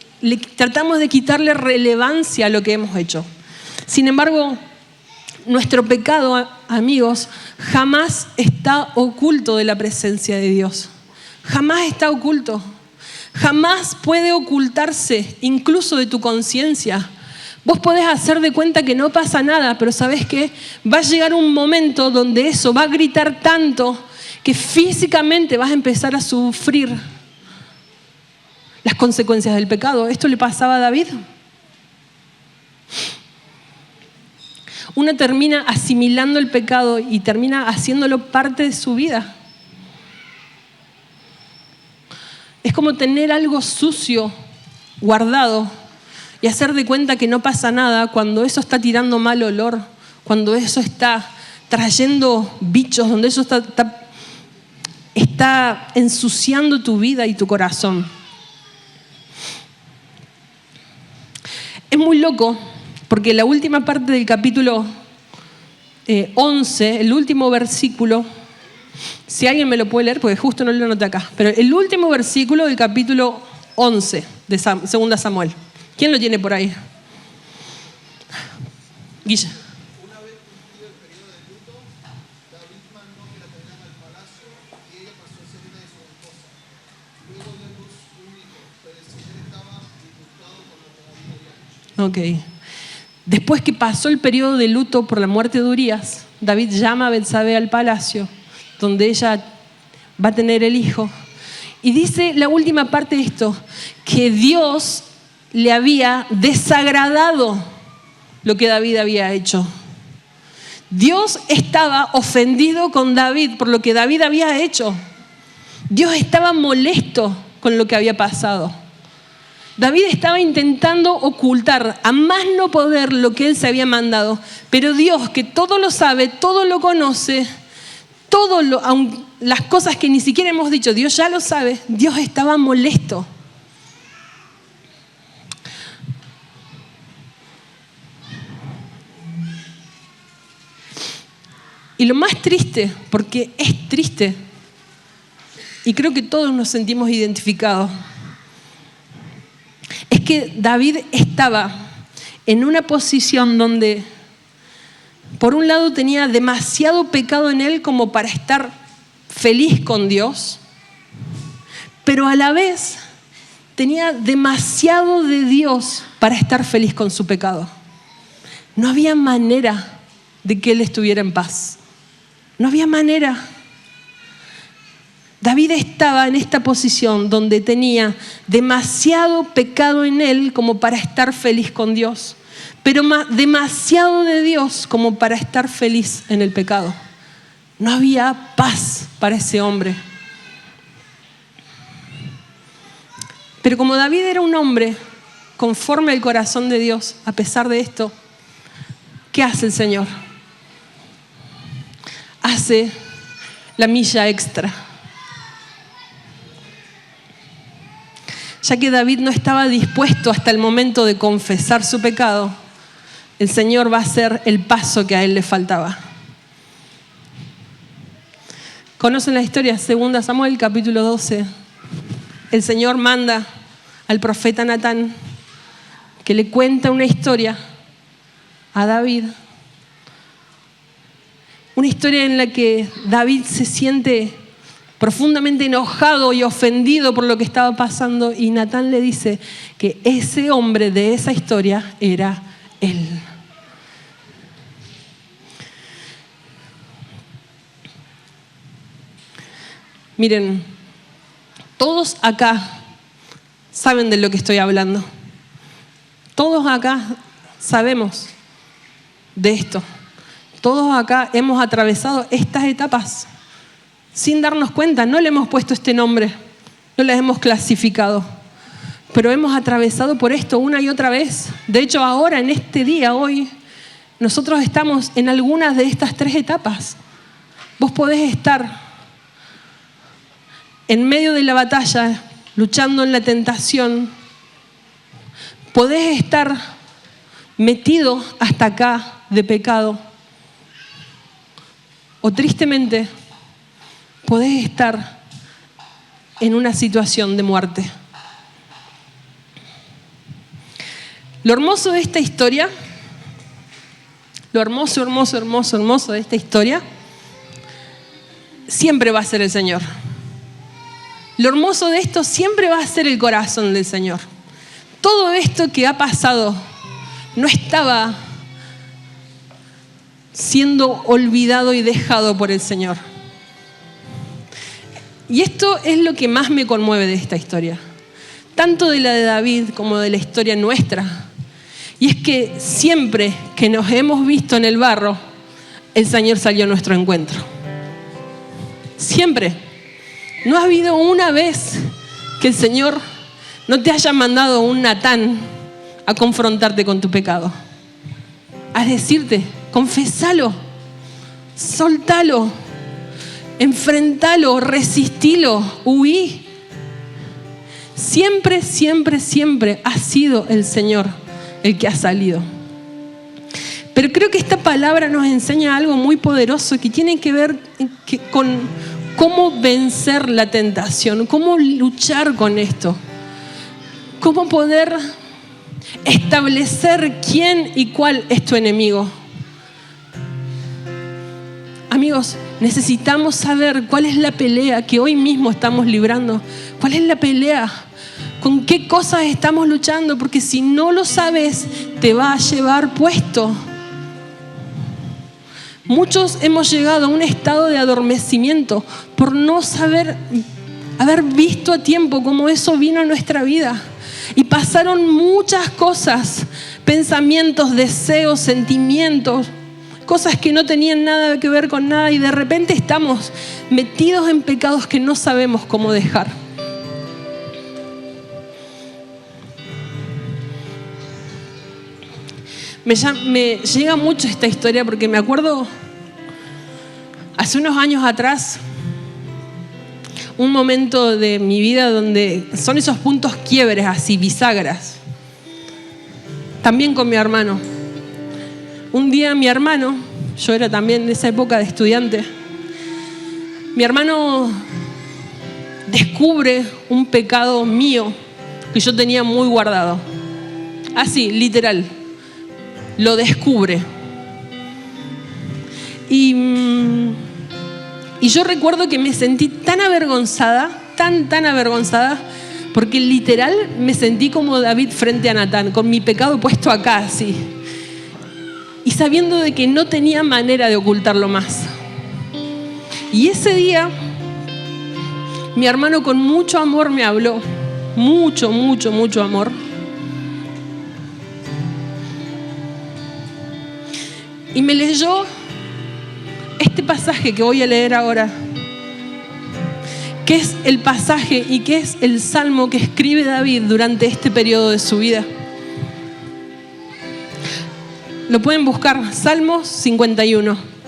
[SPEAKER 1] tratamos de quitarle relevancia a lo que hemos hecho. Sin embargo, nuestro pecado, amigos, jamás está oculto de la presencia de Dios. Jamás está oculto. Jamás puede ocultarse, incluso de tu conciencia. Vos podés hacer de cuenta que no pasa nada, pero ¿sabés qué? Va a llegar un momento donde eso va a gritar tanto que físicamente vas a empezar a sufrir las consecuencias del pecado. Esto le pasaba a David. Uno termina asimilando el pecado y termina haciéndolo parte de su vida. Es como tener algo sucio guardado y hacer de cuenta que no pasa nada cuando eso está tirando mal olor, cuando eso está trayendo bichos, donde eso está ensuciando tu vida y tu corazón. Es muy loco porque la última parte del capítulo 11, el último versículo, si alguien me lo puede leer, porque justo no lo anoté acá, pero el último versículo del capítulo 11 de 2 Samuel. ¿Quién lo tiene por ahí? Guille.
[SPEAKER 2] Una vez cumplido el periodo de luto, David mandó que la trajeran al palacio y ella pasó a ser una de sus esposas. Luego dio a luz un hijo, pero el Señor estaba disgustado con lo que David había hecho.
[SPEAKER 1] Ok. Después que pasó el periodo de luto por la muerte de Urías, David llama a Betsabé al palacio, donde ella va a tener el hijo. Y dice la última parte de esto, que Dios le había desagradado lo que David había hecho. Dios estaba ofendido con David por lo que David había hecho. Dios estaba molesto con lo que había pasado. David estaba intentando ocultar a más no poder lo que él se había mandado, pero Dios, que todo lo sabe, todo lo conoce, las cosas que ni siquiera hemos dicho, Dios ya lo sabe, Dios estaba molesto. Y lo más triste, porque es triste, y creo que todos nos sentimos identificados, es que David estaba en una posición donde, por un lado, tenía demasiado pecado en él como para estar feliz con Dios, pero a la vez tenía demasiado de Dios para estar feliz con su pecado. No había manera de que él estuviera en paz. No había manera. David estaba en esta posición donde tenía demasiado pecado en él como para estar feliz con Dios, pero demasiado de Dios como para estar feliz en el pecado. No había paz para ese hombre. Pero como David era un hombre conforme al corazón de Dios, a pesar de esto, ¿qué hace el Señor? Hace la milla extra. Ya que David no estaba dispuesto hasta el momento de confesar su pecado, el Señor va a hacer el paso que a él le faltaba. ¿Conocen la historia? 2 Samuel, capítulo 12. El Señor manda al profeta Natán que le cuenta una historia a David. Una historia en la que David se siente profundamente enojado y ofendido por lo que estaba pasando, y Natán le dice que ese hombre de esa historia era él. Miren, todos acá saben de lo que estoy hablando. Todos acá sabemos de esto. Todos acá hemos atravesado estas etapas sin darnos cuenta. No le hemos puesto este nombre, no las hemos clasificado, pero hemos atravesado por esto una y otra vez. De hecho, ahora, en este día, hoy, nosotros estamos en algunas de estas 3 etapas. Vos podés estar en medio de la batalla, luchando en la tentación, podés estar metido hasta acá de pecado. O tristemente, podés estar en una situación de muerte. Lo hermoso de esta historia, lo hermoso de esta historia, siempre va a ser el Señor. Lo hermoso de esto siempre va a ser el corazón del Señor. Todo esto que ha pasado no estaba siendo olvidado y dejado por el Señor. Y esto es lo que más me conmueve de esta historia, tanto de la de David como de la historia nuestra. Y es que siempre que nos hemos visto en el barro, el Señor salió a nuestro encuentro. Siempre. No ha habido una vez que el Señor no te haya mandado un Natán a confrontarte con tu pecado. A decirte, confesalo, soltalo, enfrentalo, resistilo, huí. Siempre, siempre, siempre ha sido el Señor el que ha salido. Pero creo que esta palabra nos enseña algo muy poderoso que tiene que ver con cómo vencer la tentación, cómo luchar con esto, cómo poder establecer quién y cuál es tu enemigo. Amigos, necesitamos saber cuál es la pelea que hoy mismo estamos librando, cuál es la pelea, con qué cosas estamos luchando, porque si no lo sabes, te va a llevar puesto. Muchos hemos llegado a un estado de adormecimiento por no haber visto a tiempo cómo eso vino a nuestra vida. Y pasaron muchas cosas, pensamientos, deseos, sentimientos, cosas que no tenían nada que ver con nada, y de repente estamos metidos en pecados que no sabemos cómo dejar. Me llega mucho esta historia porque me acuerdo hace unos años atrás, un momento de mi vida donde son esos puntos quiebres, así, bisagras. También con mi hermano. Un día mi hermano, yo era también de esa época de estudiante, mi hermano descubre un pecado mío que yo tenía muy guardado. Así, literal. Lo descubre. Y yo recuerdo que me sentí tan avergonzada, tan avergonzada, porque literal me sentí como David frente a Natán, con mi pecado puesto acá, así. Y sabiendo de que no tenía manera de ocultarlo más. Y ese día, mi hermano con mucho amor me habló. Mucho amor. Y me leyó este pasaje que voy a leer ahora, que es el pasaje y que es el salmo que escribe David durante este periodo de su vida. Lo pueden buscar, Salmos 51.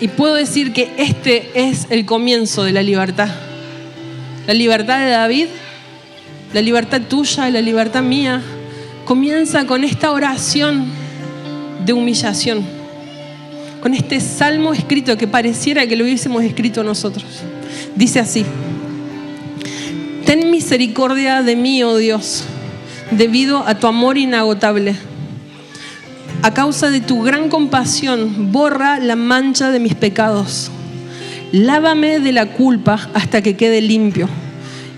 [SPEAKER 1] Y puedo decir que este es el comienzo de la libertad. La libertad de David, la libertad tuya y la libertad mía, comienza con esta oración de humillación. Con este salmo escrito que pareciera que lo hubiésemos escrito nosotros. Dice así: ten misericordia de mí, oh Dios, debido a tu amor inagotable. A causa de tu gran compasión, borra la mancha de mis pecados. Lávame de la culpa hasta que quede limpio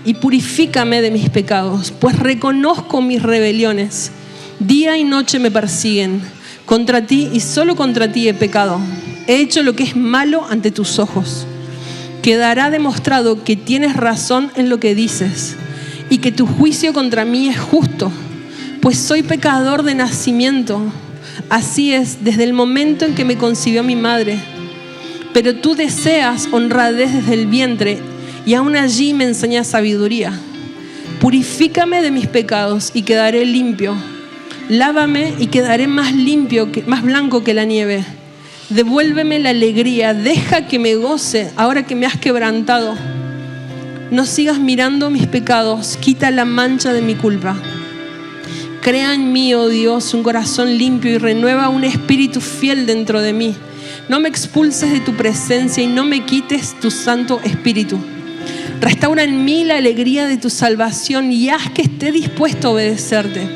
[SPEAKER 1] y purifícame de mis pecados, pues reconozco mis rebeliones. Día y noche me persiguen. Contra ti y solo contra ti he pecado. He hecho lo que es malo ante tus ojos. Quedará demostrado que tienes razón en lo que dices y que tu juicio contra mí es justo. pues soy pecador de nacimiento. Así es, desde el momento en que me concibió mi madre. Pero tú deseas honradez desde el vientre y aún allí me enseñas sabiduría. Purifícame de mis pecados y quedaré limpio. Lávame y quedaré más limpio, más blanco que la nieve. Devuélveme la alegría, deja que me goce ahora que me has quebrantado. No sigas mirando mis pecados, quita la mancha de mi culpa. Crea en mí, oh Dios, un corazón limpio y renueva un espíritu fiel dentro de mí. No me expulses de tu presencia y no me quites tu Santo Espíritu. Restaura en mí la alegría de tu salvación y haz que esté dispuesto a obedecerte.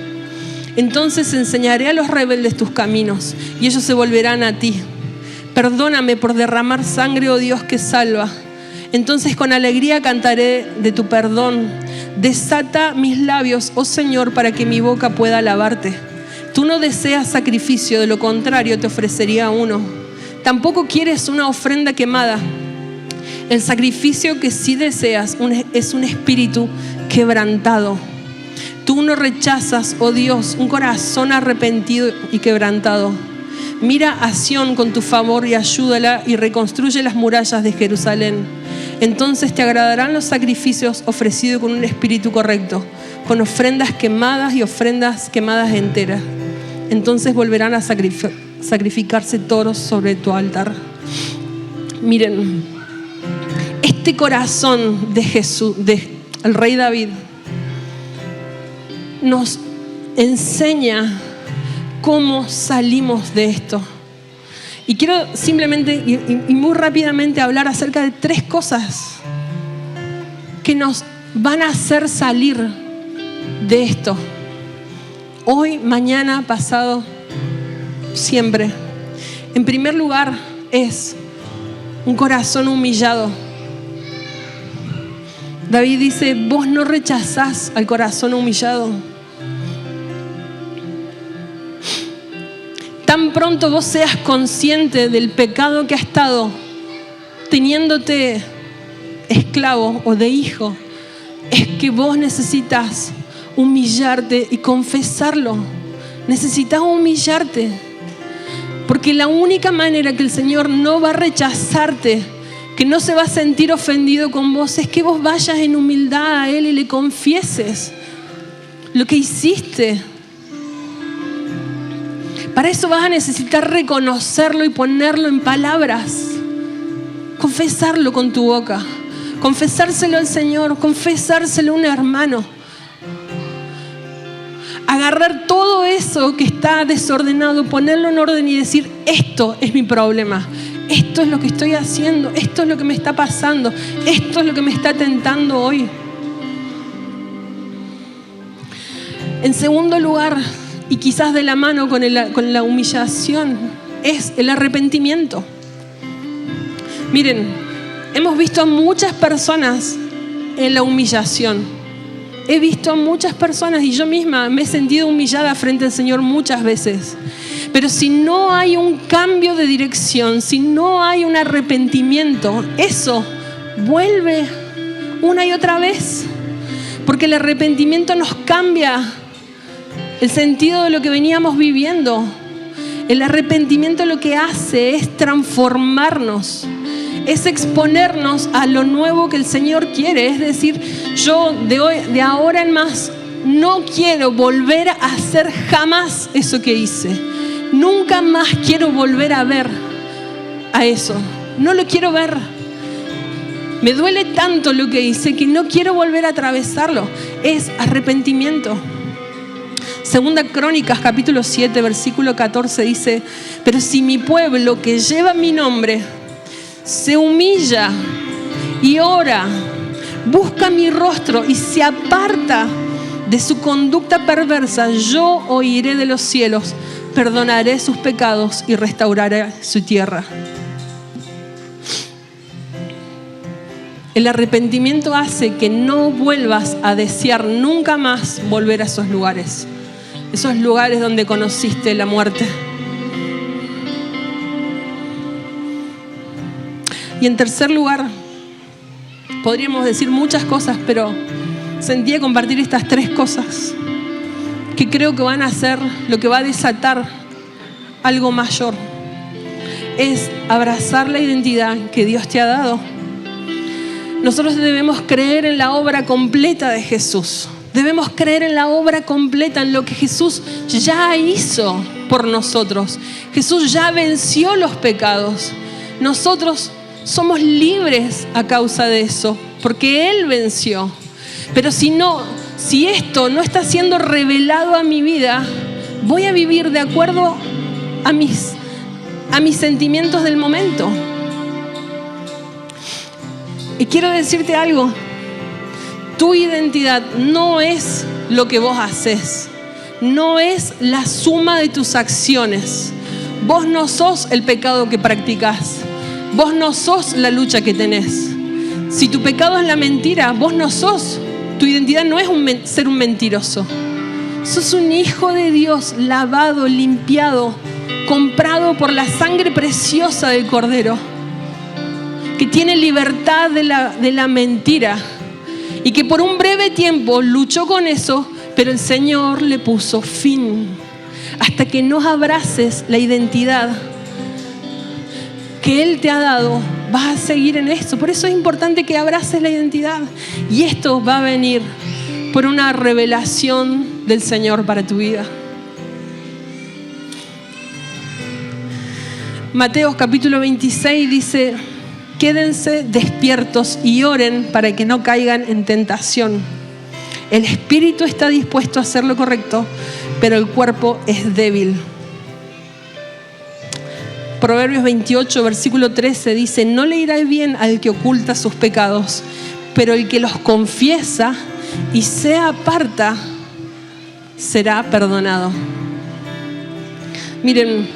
[SPEAKER 1] Entonces enseñaré a los rebeldes tus caminos y ellos se volverán a ti. Perdóname por derramar sangre, oh Dios que salva. Entonces con alegría cantaré de tu perdón. Desata mis labios, oh Señor, para que mi boca pueda alabarte. Tú no deseas sacrificio, de lo contrario te ofrecería uno. Tampoco quieres una ofrenda quemada. El sacrificio que sí deseas es un espíritu quebrantado. Tú no rechazas, oh Dios, un corazón arrepentido y quebrantado. Mira a Sión con tu favor y ayúdala y reconstruye las murallas de Jerusalén. Entonces te agradarán los sacrificios ofrecidos con un espíritu correcto, con ofrendas quemadas y ofrendas quemadas enteras. Entonces volverán a sacrificarse toros sobre tu altar. Miren, este corazón de Jesús, del rey David, nos enseña cómo salimos de esto. Y quiero simplemente y muy rápidamente hablar acerca de 3 cosas que nos van a hacer salir de esto. Hoy, mañana, pasado, siempre. En primer lugar, es un corazón humillado. David dice, vos no rechazás al corazón humillado. Tan pronto vos seas consciente del pecado que ha estado teniéndote esclavo o de hijo, es que vos necesitas humillarte y confesarlo. Necesitas humillarte. Porque la única manera que el Señor no va a rechazarte, que no se va a sentir ofendido con vos, es que vos vayas en humildad a Él y le confieses lo que hiciste. Para eso vas a necesitar reconocerlo y ponerlo en palabras. Confesarlo con tu boca. Confesárselo al Señor. Confesárselo a un hermano. Agarrar todo eso que está desordenado, ponerlo en orden y decir, esto es mi problema. Esto es lo que estoy haciendo. Esto es lo que me está pasando. Esto es lo que me está tentando hoy. En segundo lugar, y quizás de la mano con la humillación, es el arrepentimiento. Miren, hemos visto a muchas personas en la humillación. He visto a muchas personas y yo misma me he sentido humillada frente al Señor muchas veces. Pero si no hay un cambio de dirección, si no hay un arrepentimiento, eso vuelve una y otra vez. Porque el arrepentimiento nos cambia el sentido de lo que veníamos viviendo. El arrepentimiento lo que hace es transformarnos, es exponernos a lo nuevo que el Señor quiere. Es decir, yo de ahora en más no quiero volver a hacer jamás eso que hice. Nunca más quiero volver a ver a eso. No lo quiero ver. Me duele tanto lo que hice que no quiero volver a atravesarlo. Es arrepentimiento. Segunda Crónicas, capítulo 7, versículo 14 dice, pero si mi pueblo que lleva mi nombre se humilla y ora, busca mi rostro y se aparta de su conducta perversa, yo oiré de los cielos, perdonaré sus pecados y restauraré su tierra. El arrepentimiento hace que no vuelvas a desear nunca más volver a esos lugares donde conociste la muerte. Y en tercer lugar, podríamos decir muchas cosas, pero sentí compartir estas 3 cosas que creo que van a ser lo que va a desatar algo mayor. Es abrazar la identidad que Dios te ha dado. Nosotros debemos creer en la obra completa de Jesús. Debemos creer en la obra completa, en lo que Jesús ya hizo por nosotros. Jesús ya venció los pecados. Nosotros somos libres a causa de eso, porque Él venció. Pero si esto no está siendo revelado a mi vida, voy a vivir de acuerdo a mis sentimientos del momento. Y quiero decirte algo. Tu identidad no es lo que vos haces. No es la suma de tus acciones. Vos no sos el pecado que practicás. Vos no sos la lucha que tenés. Si tu pecado es la mentira, vos no sos. Tu identidad no es ser un mentiroso. Sos un hijo de Dios, lavado, limpiado, comprado por la sangre preciosa del Cordero, que tiene libertad de la mentira y que por un breve tiempo luchó con eso, pero el Señor le puso fin. Hasta que no abraces la identidad que Él te ha dado, vas a seguir en esto. Por eso es importante que abraces la identidad. Y esto va a venir por una revelación del Señor para tu vida. Mateo capítulo 26 dice: quédense despiertos y oren para que no caigan en tentación. El espíritu está dispuesto a hacer lo correcto, pero el cuerpo es débil. Proverbios 28, versículo 13 dice: no le irá bien al que oculta sus pecados, pero el que los confiesa y se aparta será perdonado. Miren,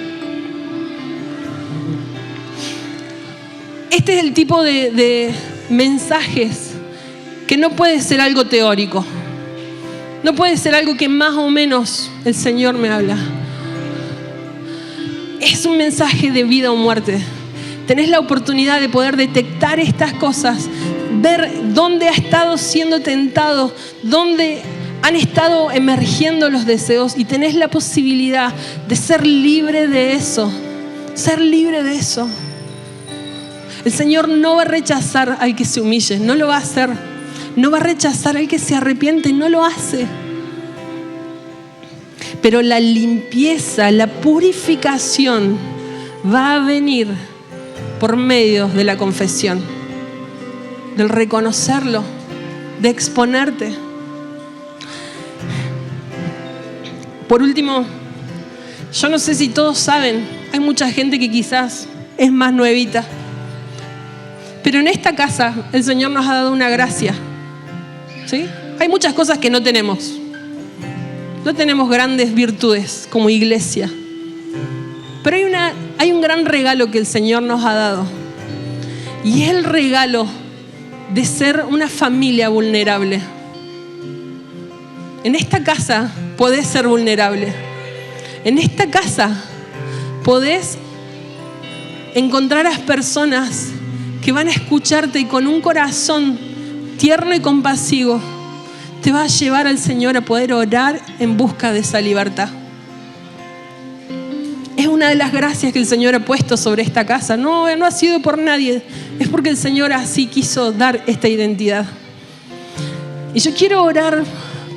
[SPEAKER 1] este es el tipo de mensajes que no puede ser algo teórico. No puede ser algo que más o menos el Señor me habla. Es un mensaje de vida o muerte. Tenés la oportunidad de poder detectar estas cosas, ver dónde ha estado siendo tentado, dónde han estado emergiendo los deseos, y tenés la posibilidad de ser libre de eso. Ser libre de eso. El Señor no va a rechazar al que se humille, no lo va a hacer. No va a rechazar al que se arrepiente, no lo hace. Pero la limpieza, la purificación va a venir por medio de la confesión, del reconocerlo, de exponerte. Por último, yo no sé si todos saben, hay mucha gente que quizás es más nuevita, pero en esta casa el Señor nos ha dado una gracia. ¿Sí? Hay muchas cosas que no tenemos. No tenemos grandes virtudes como iglesia. Pero hay un gran regalo que el Señor nos ha dado. Y es el regalo de ser una familia vulnerable. En esta casa podés ser vulnerable. En esta casa podés encontrar a las personas que van a escucharte y con un corazón tierno y compasivo te va a llevar al Señor a poder orar en busca de esa libertad. Es una de las gracias que el Señor ha puesto sobre esta casa. No ha sido por nadie, es porque el Señor así quiso dar esta identidad. Y yo quiero orar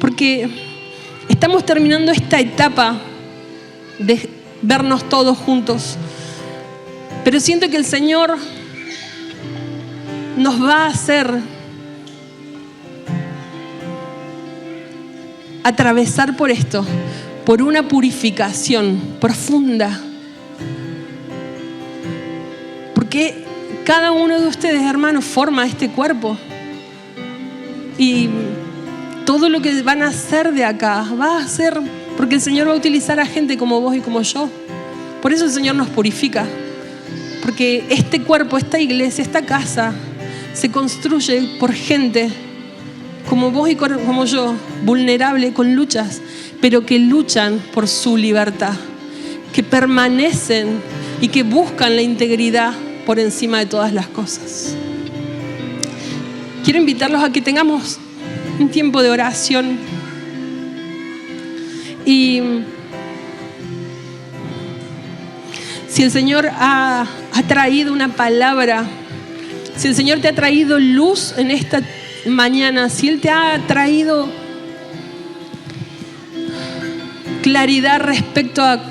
[SPEAKER 1] porque estamos terminando esta etapa de vernos todos juntos, pero siento que el Señor nos va a hacer atravesar por esto, por una purificación profunda. Porque cada uno de ustedes, hermanos, forma este cuerpo. Y todo lo que van a hacer de acá va a ser porque el Señor va a utilizar a gente como vos y como yo. Por eso el Señor nos purifica. Porque este cuerpo, esta iglesia, esta casa se construye por gente como vos y como yo, vulnerable, con luchas, pero que luchan por su libertad, que permanecen y que buscan la integridad por encima de todas las cosas. Quiero invitarlos a que tengamos un tiempo de oración Y si el Señor ha traído una palabra, si el Señor te ha traído luz en esta mañana, si Él te ha traído claridad respecto a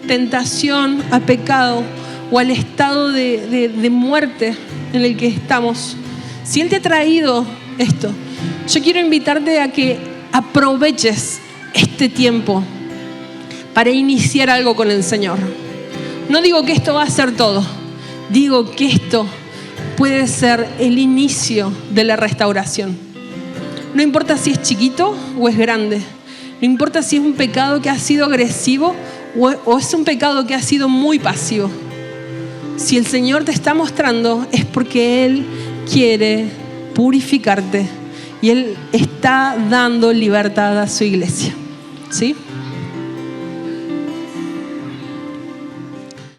[SPEAKER 1] tentación, a pecado o al estado de muerte en el que estamos, si Él te ha traído esto, yo quiero invitarte a que aproveches este tiempo para iniciar algo con el Señor. No digo que esto va a ser todo, digo que esto puede ser el inicio de la restauración. No importa si es chiquito o es grande, no importa si es un pecado que ha sido agresivo o es un pecado que ha sido muy pasivo. Si el Señor te está mostrando es porque Él quiere purificarte y Él está dando libertad a su iglesia, ¿sí?